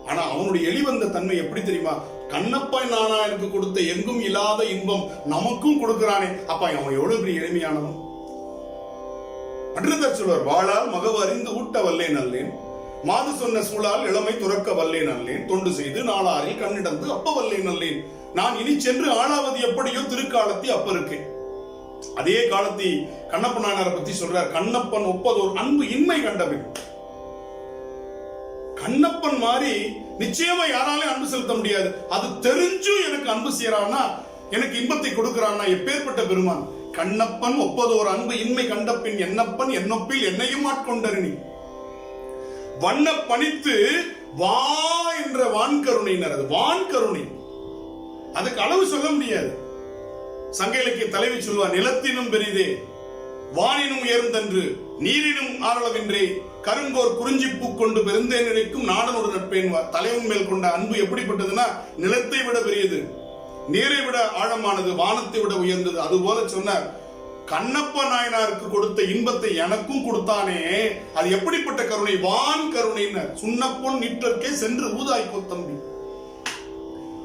ஆனா அவனுடைய எளிவந்த தன்மை எப்படி தெரியுமா? கண்ணப்ப நாயனாருக்கு கொடுத்த எங்கும் இல்லாத இன்பம் நமக்கும் கொடுக்கிறானே. அப்ப அவன் எவ்வளவு பெரிய எளிமையானவன். அன்றுதான் சொல்வார், வாழால் மகவு அறிந்து ஊட்ட வல்லேன் அல்லேன், மாது சொன்ன சூழால் இளமை துறக்க வல்லேன் அல்லேன், தொண்டு செய்து நாளாரில் கண்ணிடந்து அப்ப வல்லேன் அல்லேன், நான் இனி சென்று ஆளாவது எப்படியோ திருக்காலத்தி அப்ப இருக்கேன். அதே காலத்தி கண்ணப்ப நாயனாரை பத்தி சொல்றார், கண்ணப்பன் ஒப்பதோர் அன்பு இன்மை கண்டபின். கண்ணப்பன் மாதிரி நிச்சயமா யாராலையும் அன்பு செலுத்த முடியாது. அது தெரிஞ்சும் எனக்கு அன்பு செய்யறான்னா, எனக்கு இன்பத்தை கொடுக்கிறான்னா எப்பேற்பட்ட பெருமான். கண்ணப்பன் ஒப்பதோர் அன்பு இன்மை கண்டபின் என்னப்பன் என்னொப்பில் என்னையும் ஆட்கொண்டருணி வண்ண பணித்து வா என்ற வான்கருணையினர். அது வான்கருணை, அதுக்கு அளவு சொல்ல முடியாது. சங்க இலக்கிய தலைவி சொல்வார், நிலத்தினும் பெரிதே வானினும் உயர்ந்தன்று நீரினும் ஆரளவின்றே கருங்கோர் குறிஞ்சி பூ கொண்டு பெருந்தே நினைக்கும் நாடனோடு நட்பேன்வார். தலைவன் மேல் கொண்ட அன்பு எப்படிப்பட்டதுன்னா, நிலத்தை விட பெரியது, நீரை விட ஆழமானது, வானத்தை விட உயர்ந்தது. அதுபோல சொன்னார், கண்ணப்ப நாயனாருக்கு கொடுத்த இன்பத்தை எனக்கும் கொடுத்தானே, அது எப்படிப்பட்ட கருணை, வான் கருணைனர். சுண்ணப்பொன் நிற்றற்கே சென்று ஊதாய்க்கோ தம்பி.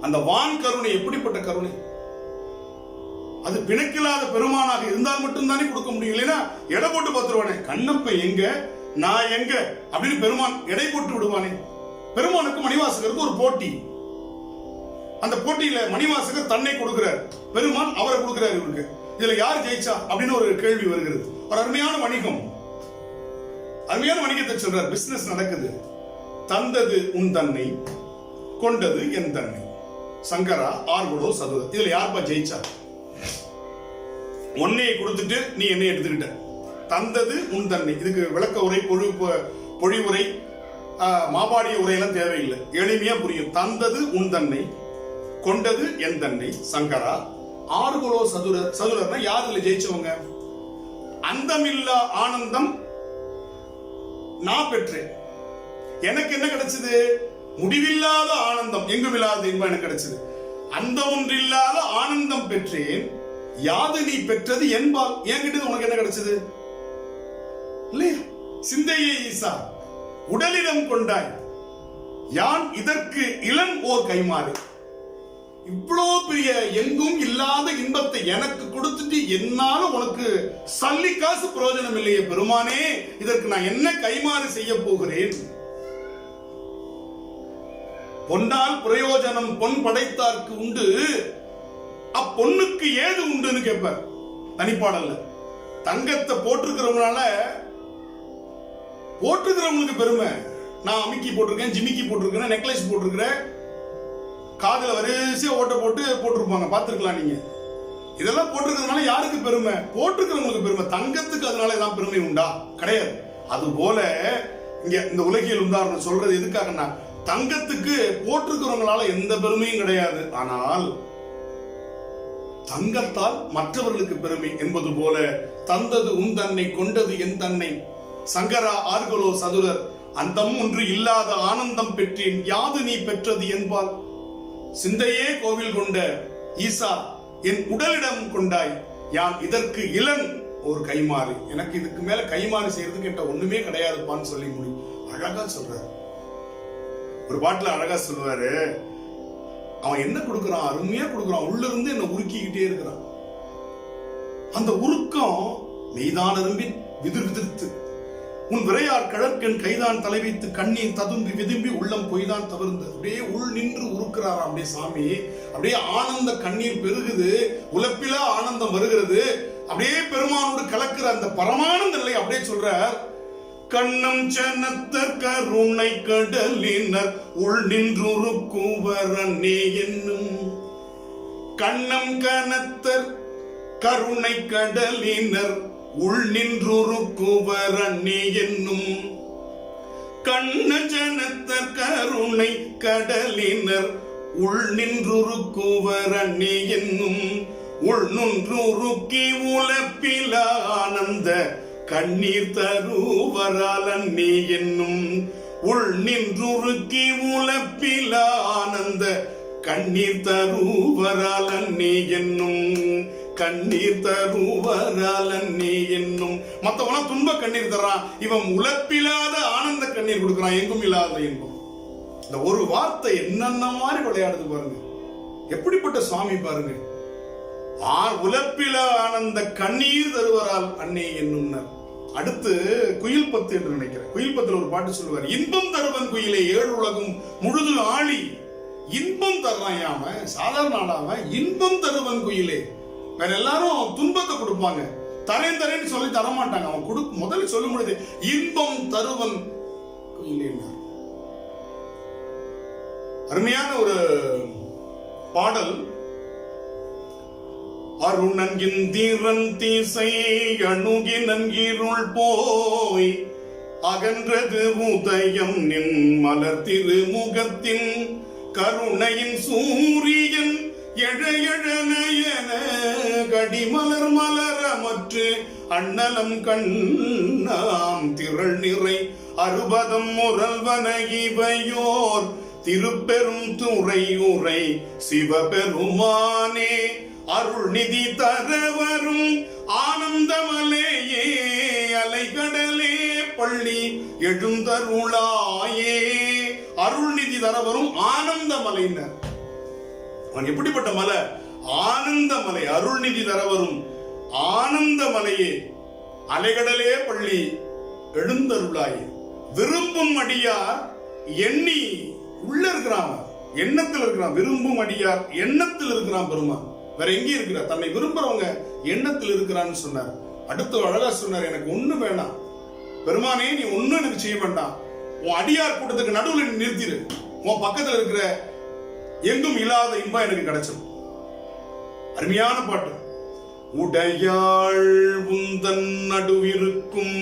அந்த வான் கருணை எப்படிப்பட்ட கருணை. அது பிணக்கில்லாத பெருமானாக இருந்தால் மட்டும்தானே கொடுக்க முடியும். இல்லைன்னா எடை போட்டு பார்த்துருவானே, கண்ணப்ப எங்க நான் எங்க அப்படின்னு பெருமான் எடை போட்டு விடுவானே. பெருமானுக்கு மணிவாசகருக்கு ஒரு போட்டி. அந்த போட்டியில மணிவாசகர் தன்னை கொடுக்கிறார், பெருமான் அவரை கொடுக்கிறார். இவருக்கு இதுல யார் ஜெயிச்சா அப்படின்னு ஒரு கேள்வி வருகிறது. ஒரு அருமையான வணிகம், அருமையான வணிகத்தை சொல்றார். பிசினஸ் நடக்குது. தந்தது உன் தன்னை, கொண்டது என் தன்னை, சங்கரா ஆர்குடோ சதுர. இதுல யாருப்பா ஜெயிச்சா? ஒன்னையை கொடுத்துட்டு நீ என்னை எடுத்துக்கிட்ட. தந்தது உன் தன்னை. இதுக்கு விளக்க உரை, பொழிவுரை, மாபாடிய உரையெல்லாம் தேவையில்லை, எளிமையா புரியும். தந்தது உன் தன்னை, கொண்டது என் தன்னை, சங்கரா ஆறுகுலோ சதுர. சதுரர்னா யார் இதுல ஜெயிச்சவங்க? அந்தமில்லா ஆனந்தம் நான் பெற்றேன். எனக்கு என்ன கிடைச்சது? முடிவில்லாத ஆனந்தம், எங்குமில்லாத இன்பம் எனக்கு கிடைச்சது. அந்த ஒன்றில்லாத ஆனந்தம் பெற்றேன். யாது நீ பெற்றது என்பால், என்கிட்ட உனக்கு என்ன கிடைச்சது? இல்லையா? சிந்தையே ஈசா உடலிடம் கொண்டாய், யான் இதற்கு இளன் ஓர் கைமாறு. இவ்வளவு பெரிய எங்கும் இல்லாத இன்பத்தை எனக்கு கொடுத்துட்டு என்னால உனக்கு சல்லி காசு பிரயோஜனம் இல்லையே பெருமானே, இதற்கு நான் என்ன கைமாறு செய்ய போகிறேன்? பொன்னால் பிரயோஜனம் பொன் படைத்தார்க்கு உண்டு, அப்பொண்ணுக்கு ஏது உண்டுன்னு கேட்பார் தனிப்பாடல்ல. தங்கத்தை போட்டிருக்கிறவங்களால போட்டிருக்கிறவங்களுக்கு பெருமை. நான் அமிக்கி போட்டிருக்கேன், ஜிமிக்கி போட்டிருக்கிறேன், நெக்லஸ் போட்டிருக்கிறேன், காதுல வரிசையா ஓட்ட போட்டு போட்டிருப்பாங்க, பார்த்திருக்கலாம் நீங்க. இதெல்லாம் போட்டிருக்கிறதுனால யாருக்கு பெருமை? போட்டிருக்கிறவங்களுக்கு பெருமை. தங்கத்துக்கு அதனால ஏதாவது பெருமை உண்டா? கிடையாது. அது போல இங்க இந்த உலகியல் உதாரணம் சொல்றது எதுக்காகன்னா, தங்கத்துக்கு போட்டிருக்கிறவங்களால எந்த பெருமையும் கிடையாது. ஆனால் தங்கத்தால் மற்றவர்களுக்கு பெருமை என்பது போல தந்தது உன் தன்னை கொண்டது என் தன்னை சங்கரா ஆர்களோ சதுரர் அந்தம் ஒன்று இல்லாத ஆனந்தம் பெற்றேன் யாது நீ பெற்றது என்பால் சிந்தையே கோவில் கொண்ட ஈசா என் உடலிடம் கொண்டாய் யான் இதற்கு இளன் ஒரு கைமாறு எனக்கு இதுக்கு மேல கைமாறு செய்யறதுக்கு என்கிட்ட ஒண்ணுமே கிடையாதுப்பான்னு சொல்லி முடியும். அழகா சொல்றாரு. ஒரு பாட்டுல அழகா சொல்லுவாரு, அவன் என்ன கொடுக்கறான், அருமையா கொடுக்கறான், உள்ள இருந்து என்ன உருக்கிக்கிட்டே இருக்கிறான். அந்த உருக்கம் மெய்தான அரும்பி விதிர் விதிர்த்து உன் விரையார் கழற்கன் கைதான் தலை வைத்து கண்ணீர் ததும்பி விதும்பி உள்ளம் பொய்தான் தவிர்ந்து அப்படியே உள் நின்று உருக்கிறாராம். அப்படியே சாமி அப்படியே ஆனந்த கண்ணீர் பெருகுது, உலப்பிலா ஆனந்தம் வருகிறது. அப்படியே பெருமானோடு கலக்கிற அந்த பரமானந்த நிலை அப்படியே சொல்றார். கண்ணம் சனத்தர் கருணை கடலினர் உள் நின்றுருக்குவரன்னே என்னும் கண்ணம் கனத்தர் கருணை கடலினர் உள் நின்றுருக்குவரன்னே என்னும் கண்ண ஜனத்தர் கருணை கடலினர் உள் நின்றுருக்குவரன்னே என்னும் உள் நின்றுருக்கி உலப்பில ஆனந்த கண்ணீர் தருவரால் அன்னே என்னும் உள் நின்றுருக்கி உலப்பில ஆனந்த கண்ணீர் தருவரால் அன்னே என்னும் கண்ணீர் தருவரால் அன்னே என்னும். மத்தவனா துன்ப கண்ணீர் தர்றான், இவன் உலப்பில்லாத ஆனந்த கண்ணீர் கொடுக்கிறான், எங்கும் இல்லாத இன்பம். இந்த ஒரு வார்த்தை என்னென்ன மாதிரி விளையாடுது பாருங்க, எப்படிப்பட்ட சுவாமி பாருங்க. உலப்பில ஆனந்த கண்ணீர் தருவரால் அன்னே என்னும். அடுத்து குயில் பத்து என்று நினைக்கிறேன். குயில் பத்துல ஒரு பாட்டு சொல்லுவார், இன்பம் தருவன் குயிலே ஏழு உலகும் முழுது ஆளி. இன்பம் தர்றான் அவன், சாதாரண ஆளாம இன்பம் தருவன் குயிலே. வேற எல்லாரும் துன்பத்தை கொடுப்பாங்க, தரேன் தரேன்னு சொல்லி தரமாட்டாங்க. அவன் முதல்ல சொல்லும் பொழுது இன்பம் தருவன் குயிலே. அருமையான ஒரு பாடல். அருணங்கின் தீரன் தீசை அணுகி நன்கிருள் போய் அகன்றது உதயம் நின் மலர் திருமுகத்தின் கருணையின் சூரியன் எழ எழ நயன கடிமலர் மலரமற்று அண்ணலம் கண்ணாம் திரள் நிறை அறுபதம் முரல்வன இவையோர் திருப்பெரும் துறை உரை சிவபெருமானே அருள் நிதி தரவரும் ஆனந்தமலையே அலைகடலே பள்ளி எழுந்தருளாயே. அருள் நிதி தரவரும் ஆனந்தமலையினர். அவன் எப்படிப்பட்ட மலை? ஆனந்தமலை. அருள் நிதி தரவரும் ஆனந்தமலையே அலைகடலே பள்ளி எழுந்தருளாயே. விரும்பும் அடியார் எண்ணி உள்ள இருக்கிறான், எண்ணத்தில் இருக்கிறான். விரும்பும் அடியார் எண்ணத்தில் இருக்கிறான் பெருமான். வேற எங்கே இருக்கிறார்? தன்னை விரும்புறவங்க எண்ணத்தில் இருக்கிறான்னு சொன்னார். அடுத்து அழகா சொன்னார், எனக்கு ஒண்ணு வேண்டாம் பெருமானே, நீ ஒண்ணு எனக்கு செய்ய வேண்டாம். உன் அடியார் கூட்டத்துக்கு நடுவில் நீ நிறுத்திடு. உன் பக்கத்தில் இருக்கிற எங்கும் இல்லாத இன்பம் எனக்கு கிடைச்சிடும். அருமையான பாட்டு. உடையாள் உந்தன் நடுவிருக்கும்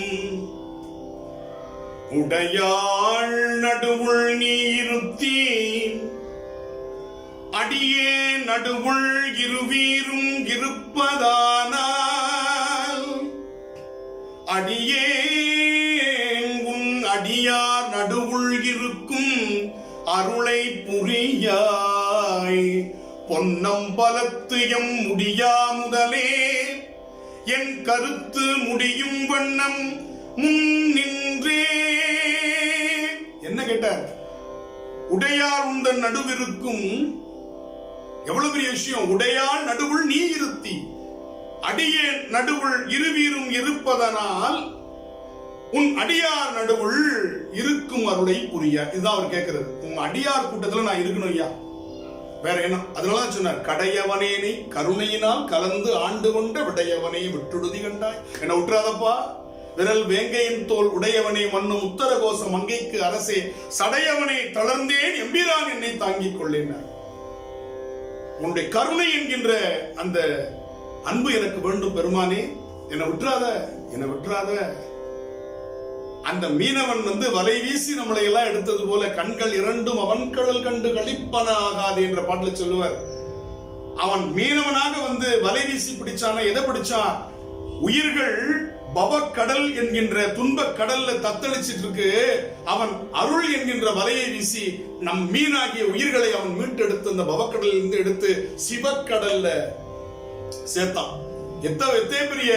உடையாள் நடுவுள் நீ இருத்தி அடியே நடுவுள் இருவீரும் இருப்பதானால் அடியே உன் அடியார் நடுவுள் இருக்கும் அருளை புரியாய். பொன்னம் பலத்து எம் முடியா முதலே என் கருத்து முடியும் வண்ணம் முன் நின்றே. என்ன கேட்டார்? உடையார் உந்தன் நடுவிருக்கும். எவ்வளவு பெரிய விஷயம்! உடையார் நடுவுள் நீ இருத்தி அடியே நடுவுள் இருவீரும் இருப்பதனால் உன் அடியார் நடுவுள் இருக்கும் அருளை புரிய. இதுதான் அவர் கேட்கிறது. உன் அடியார் கூட்டத்துல நான் இருக்கணும் ஐயா, வேற என்ன? அதனாலதான் சொன்னார், கடையவனேனை கருணையினால் கலந்து ஆண்டு கொண்ட விடையவனை விட்டுடுதி கண்டாய். என்ன விட்டுறாதப்பா. விரல் வேங்கையின் தோல் உடையவனை மண்ணும் உத்தர கோச மங்கைக்கு அரசே சடையவனை தளர்ந்தேன் எம்பிரான் என்னை தாங்கிக் கொள்ளேன். உன்னுடைய கருணை என்கின்ற அந்த அன்பு எனக்கு வேண்டும் பெருமானே, என்னை விட்டுறாத, என்னை விட்டுறாத. அந்த மீனவன் வலை வீசி நம்மளை எல்லாம் எடுத்தது போல கண்கள் இரண்டும் அவன் கடல் கண்டு களிப்பன ஆகாது என்ற பாட்டில் சொல்லுவார். அவன் மீனவனாக வந்து வலை வீசி பிடிச்சான, எதை பிடிச்சான்? உயிர்கள் பவக்கடல் என்கின்ற துன்ப கடல்ல தத்தளிச்சிட்டு இருக்கு. அவன் அருள் என்கின்ற வலையை வீசி நம் மீனாகிய உயிர்களை அவன் மீட்டெடுத்து அந்த பவக்கடலில் இருந்து எடுத்து சிவக்கடல்ல சேர்த்தான். எத்தனை பெரிய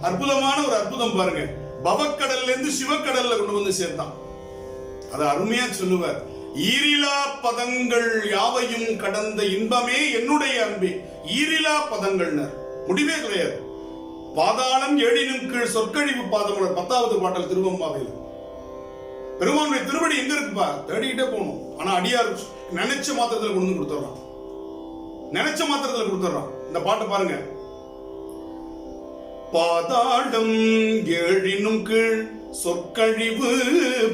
அற்புதமான ஒரு அற்புதம் பாருங்க. பவக்கடல்ல இருந்து சிவக்கடல்ல கொண்டு வந்து சேர்த்தான். அது அருமையா சொல்லுவார். ஈரிலா பதங்கள் யாவையும் கடந்த இன்பமே என்னுடைய அன்பே. ஈரிலா பதங்கள் முடிவே கிடையாது. பாதாளம் ஏழினும் கீழ் சொற்கழிவு பாதமலர் 10வது பாடல் திருவம்பாவையில். பெருமானுடைய திருவடி எங்க இருக்குப்பா? தேடிக்கிட்டே போகணும். ஆனா அடியார் நினைச்ச மாத்திரத்தில் கொண்டு கொடுத்துறான். நினைச்ச மாத்திரத்தில் கொடுத்துறான். இந்த பாட்டு பாருங்க. பாதாளம் ஏழினும் கீழ் சொற்கழிவு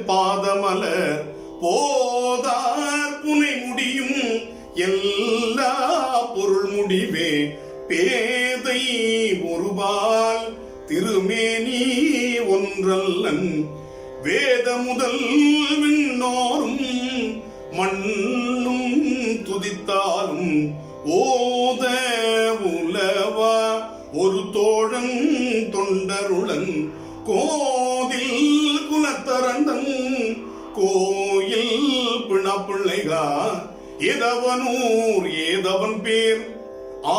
பாதமலர் போதார் புனை முடியும் எல்லா பொருள் முடிவே பேதை ஒருபால் திருமேனி ஒன்றல்லன் வேத முதல் விண்ணோரும் மண்ணும் துதித்தாலும் ஓத உலவா ஒரு தோழன் தொண்டருளன் கோதில் குலத்தரந்தன் கோயில் பிணப்பிள்ளைகா ஏதவனூர் ஏதவன் பேர்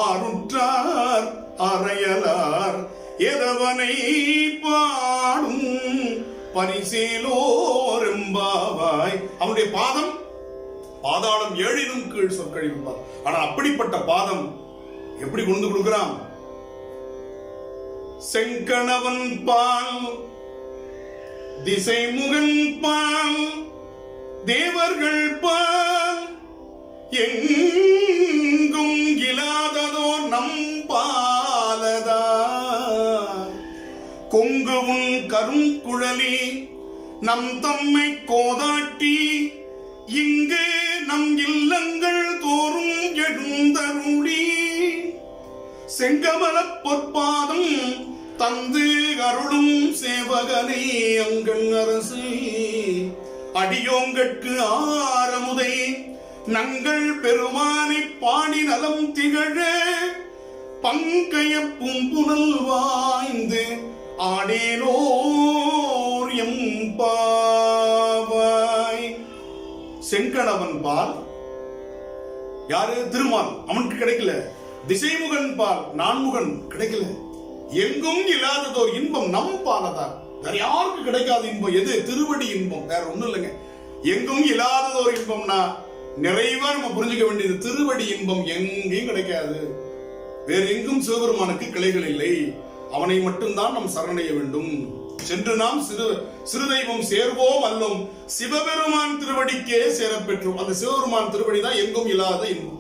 ஆருற்றார் அறையலார் ஏதவனை பாடும் பரிசேலோர் எம்பாவாய். அவனுடைய பாதம் பாதாளம் ஏழினும் கீழ் சொற்கழிவு. ஆனா அப்படிப்பட்ட பாதம் எப்படி கொண்டு கொடுக்கிறான்? செங்கணவன் பால் திசைமுகன் பால் தேவர்கள் பால் எங்கும் இலாததோர் நம் பாலதா கொங்குவும் கருங்குழலி நம் தம்மை கோதாட்டி இங்கு நம் இல்லங்கள் தோறும் எழுந்தருளி செங்கமல பொற்பாதம் தந்து அருளும் சேவகனை அங்கண் அரசு அடியோங்கட்கு ஆரமுதை நங்கள் பெருமானை பாடி நலம் திகழ பங்கைய பூம்புணல் வாய்ந்து ஆடேனோர் எம்பாவாய். செங்கணவன் பால் யாரு? திருமால். அவனுக்கு கிடைக்கல. திசைமுகன் பால் நான்முகன் கிடைக்கல. எங்கும் இல்லாததோர் இன்பம் நம் பாலதான். வேற யாருக்கு கிடைக்காத இன்பம் எது? திருவடி இன்பம். வேற ஒண்ணும் இல்லைங்க. எங்கும் இல்லாததோர் இன்பம்னா நிறைவா நம்ம புரிஞ்சுக்க வேண்டியது திருவடி இன்பம் எங்கேயும் கிடைக்காது. வேற எங்கும் சிவபெருமானுக்கு கிளைகள் இல்லை. அவனை மட்டும்தான் நாம் சரணடைய வேண்டும். சென்று நாம் சிறு தெய்வம் சேர்வோம் அல்லோம் சிவபெருமான் திருவடிக்கே சேரப்பெற்றோம். அந்த சிவபெருமான் திருவடி தான் எங்கும் இல்லாத இன்பம்.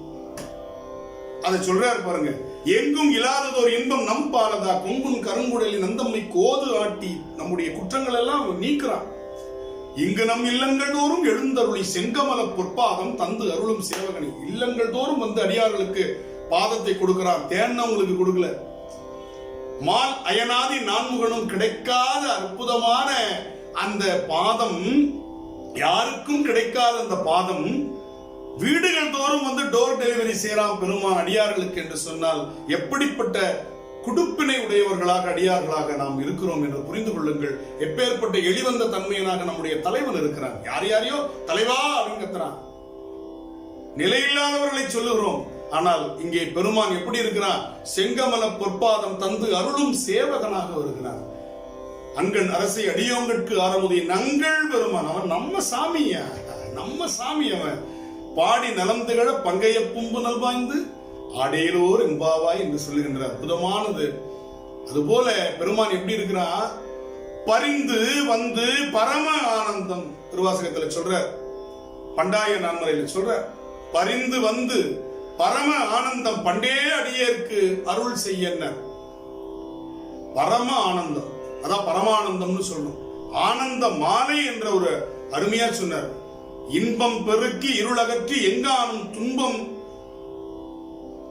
அதை சொல்றாரு பாருங்க. எங்கும் இல்லாததோர் இன்பம் நம் பாலதா கொங்குன் கருங்குடலின் நந்தம்மை கோது ஆட்டி நம்முடைய குற்றங்கள் எல்லாம் நீக்கிறான். இங்கு நம் இல்லங்கள் தோறும் எழுந்தருளி செங்கமல பொற்பாதம் தந்து அருளும் சேவகனை. இல்லங்கள் தோறும் வந்து அடியார்களுக்கு பாதத்தை கொடுக்கிறார். தேனவங்களுக்கு கொடுக்கல. மால் அயனாதி நான்முகனும் கிடைக்காத அற்புதமான அந்த பாதம், யாருக்கும் கிடைக்காத அந்த பாதம் வீடுகள் தோறும் வந்து டோர் டெலிவரி செய்யலாம் பெருமான் அடியார்களுக்கு என்று சொன்னால் எப்படிப்பட்ட குடுப்பினை உடையவர்களாக அடியார்களாக நாம் இருக்கிறோம் என்று புரிந்து கொள்ளுங்கள். எப்பேற்பட்ட எளிவந்த தன்மையினாக நம்முடைய தலைவன் இருக்கிறான். யார் யாரையோ தலைவா அப்படின்னு கத்துறான். நிலையில்லாதவர்களை சொல்லுகிறோம். ஆனால் இங்கே பெருமான் எப்படி இருக்கிறான்? செங்கமல பொற்பாதம் தந்து அருளும் சேவகனாக வருகிறான். அங்கன் அரசை அடியோங்கட்கு ஆரமுதை நங்கள் பெருமான். அவன் நம்ம சாமிய, நம்ம சாமி. அவன் பாடி நலம் திகழ பங்கைய பூம்பு நல்வாய்ந்து ஆடேலோர் எம்பாவாய் என்று சொல்லுகின்ற அற்புதமானது. அதுபோல பெருமான் எப்படி இருக்கிறான்? பரிந்து வந்து பரம ஆனந்தம். திருவாசகத்துல சொல்ற, பண்டாய நான்மறையில சொல்ற, பரிந்து வந்து பரம ஆனந்தம் பண்டே அடியேற்கு அருள் செய்ய. பரம ஆனந்தம், அதான் பரமானந்தம்னு சொல்லணும். ஆனந்த மாலை என்ற ஒரு அருமையா சொன்னார். இன்பம் பெருக்கி இருளகற்றி எங்கானும் துன்பம்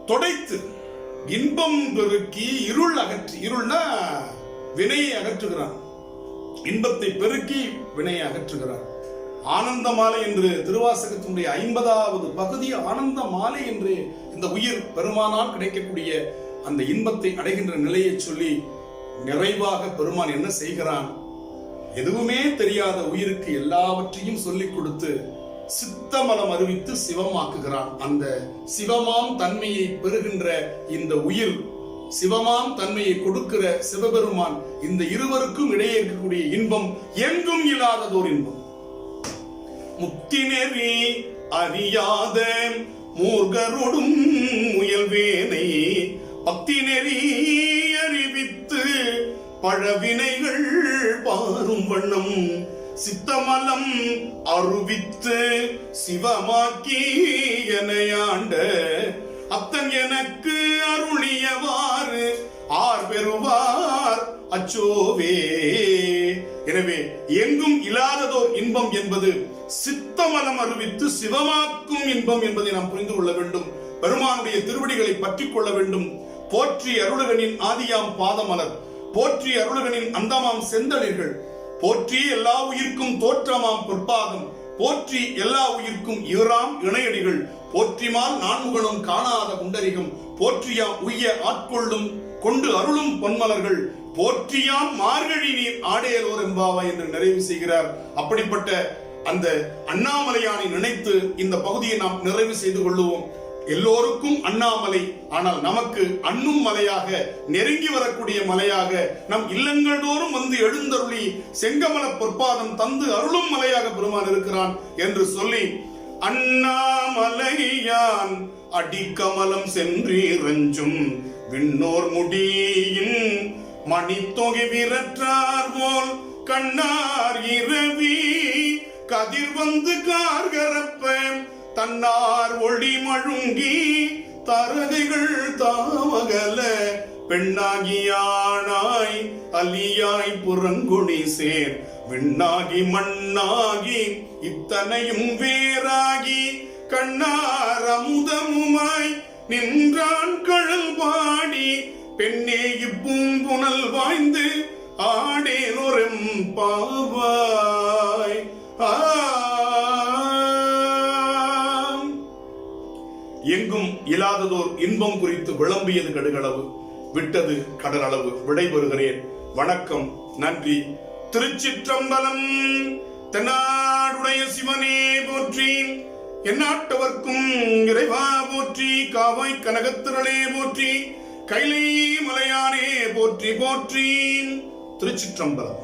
தொடைத்து. இன்பம் பெருக்கி இருள் அகற்றி. இருள்னா வினையை அகற்றுகிறான். இன்பத்தை பெருக்கி வினையை அகற்றுகிறான். ஆனந்த மாலை என்று திருவாசகத்தினுடைய 50வது பகுதி ஆனந்த மாலை என்று இந்த உயிர் பெருமானால் கிடைக்கக்கூடிய அந்த இன்பத்தை அடைகின்ற நிலையை சொல்லி நிறைவாக பெருமான் என்ன செய்கிறான்? எதுவுமே தெரியாத உயிருக்கு எல்லாவற்றையும் சொல்லிக் கொடுத்து சித்தமலம் அறிவித்து சிவமாக்குகிறான். அந்த சிவமாம் தன்மையை பெறுகின்ற இந்த உயிர், சிவமாம் தன்மையை கொடுக்கிற சிவபெருமான், இந்த இருவருக்கும் இடையே இருக்கக்கூடிய இன்பம் எங்கும் இல்லாததோர் இன்பம். முக்தி நெறி அறியாத மூர்கரோடும் முயல்வேனை பக்தி நெறி அறிவித்து பழவினைகள் பாரும் வண்ணம் சித்தமலம் அருவித்து சிவமாக்கி எனையாண்ட அத்தன் எனக்கு அருளியவாறு ஆர் பெறுவார் அச்சோவே. எனவே எங்கும் இல்லாததோர் இன்பம் என்பது சித்தமலம் அறிவித்து சிவமாக்கும் இன்பம் என்பதை நாம் புரிந்து கொள்ள வேண்டும். பெருமானுடைய திருவடிகளை பற்றிக் கொள்ள வேண்டும். போற்றி அருளுகனின் ஆதியாம் பாதமலர், போற்றி அருளுகனின் அந்தமாம் செந்தளிர்கள், போற்றி எல்லா உயிர்க்கும் தோற்றமாம் பொற்பாதம், போற்றி எல்லா உயிர்க்கும் ஈராம் இணையடிகள், போற்றிமால் நான்முகனும் காணாத குண்டரிகம், போற்றியாம் உய்ய ஆட்கொள்ளும் கொண்டு அருளும் பொன்மலர்கள், போற்றியாம் மார்கழி நீர் ஆடையலோர் என்பாவா என்று நிறைவு செய்கிறார். அப்படிப்பட்ட அந்த அண்ணாமலையானை நினைத்து இந்த பகுதியை நாம் நிறைவு செய்து கொள்ளுவோம். எல்லோருக்கும் அண்ணாமலை, ஆனால் நமக்கு அண்ணும் மலையாக, நெருங்கி வரக்கூடிய மலையாக, நம் இல்லங்கள் தோறும் வந்து எழுந்தருளி செங்கமல பொற்பாதம் தந்து அருளும் மலையாக பெருமான் இருக்கிறான் என்று சொல்லி, அண்ணாமலையான் அடிக்கமலம் சென்றீரஞ்சும் விண்ணோர் முடியின் மணித்தொகை விரற்றார் போல் கண்ணார் இரவி கதிர் வந்து கார்கரப்ப தன்னார் ஒளி மழுங்கி தரகைகள் தாமகல பெண்ணாகியானாய் அலியாய் புறங்குடி சேர் விண்ணாகி மண்ணாகி இத்தனையும் வேறாகி கண்ணார் அமுதமுமாய் நின்றான் கழல் பாடி பெண்ணே இப்பூம்புணல் வாய்ந்து ஆடேனொரும் பாவாய். எங்கும் இல்லாததோர் இன்பம் குறித்து விளம்பியது கடுகளவு, விட்டது கடல் அளவு. விடைபெறுகிறேன். வணக்கம், நன்றி. திருச்சிற்றம்பலம். தென்னாடுடைய சிவனே போற்றி, எந்நாட்டவர்க்கும் இறைவா போற்றி, காவாய் கனகத்திரளே போற்றி, கைலை மலையானே போற்றி போற்றி. திருச்சிற்றம்பலம்.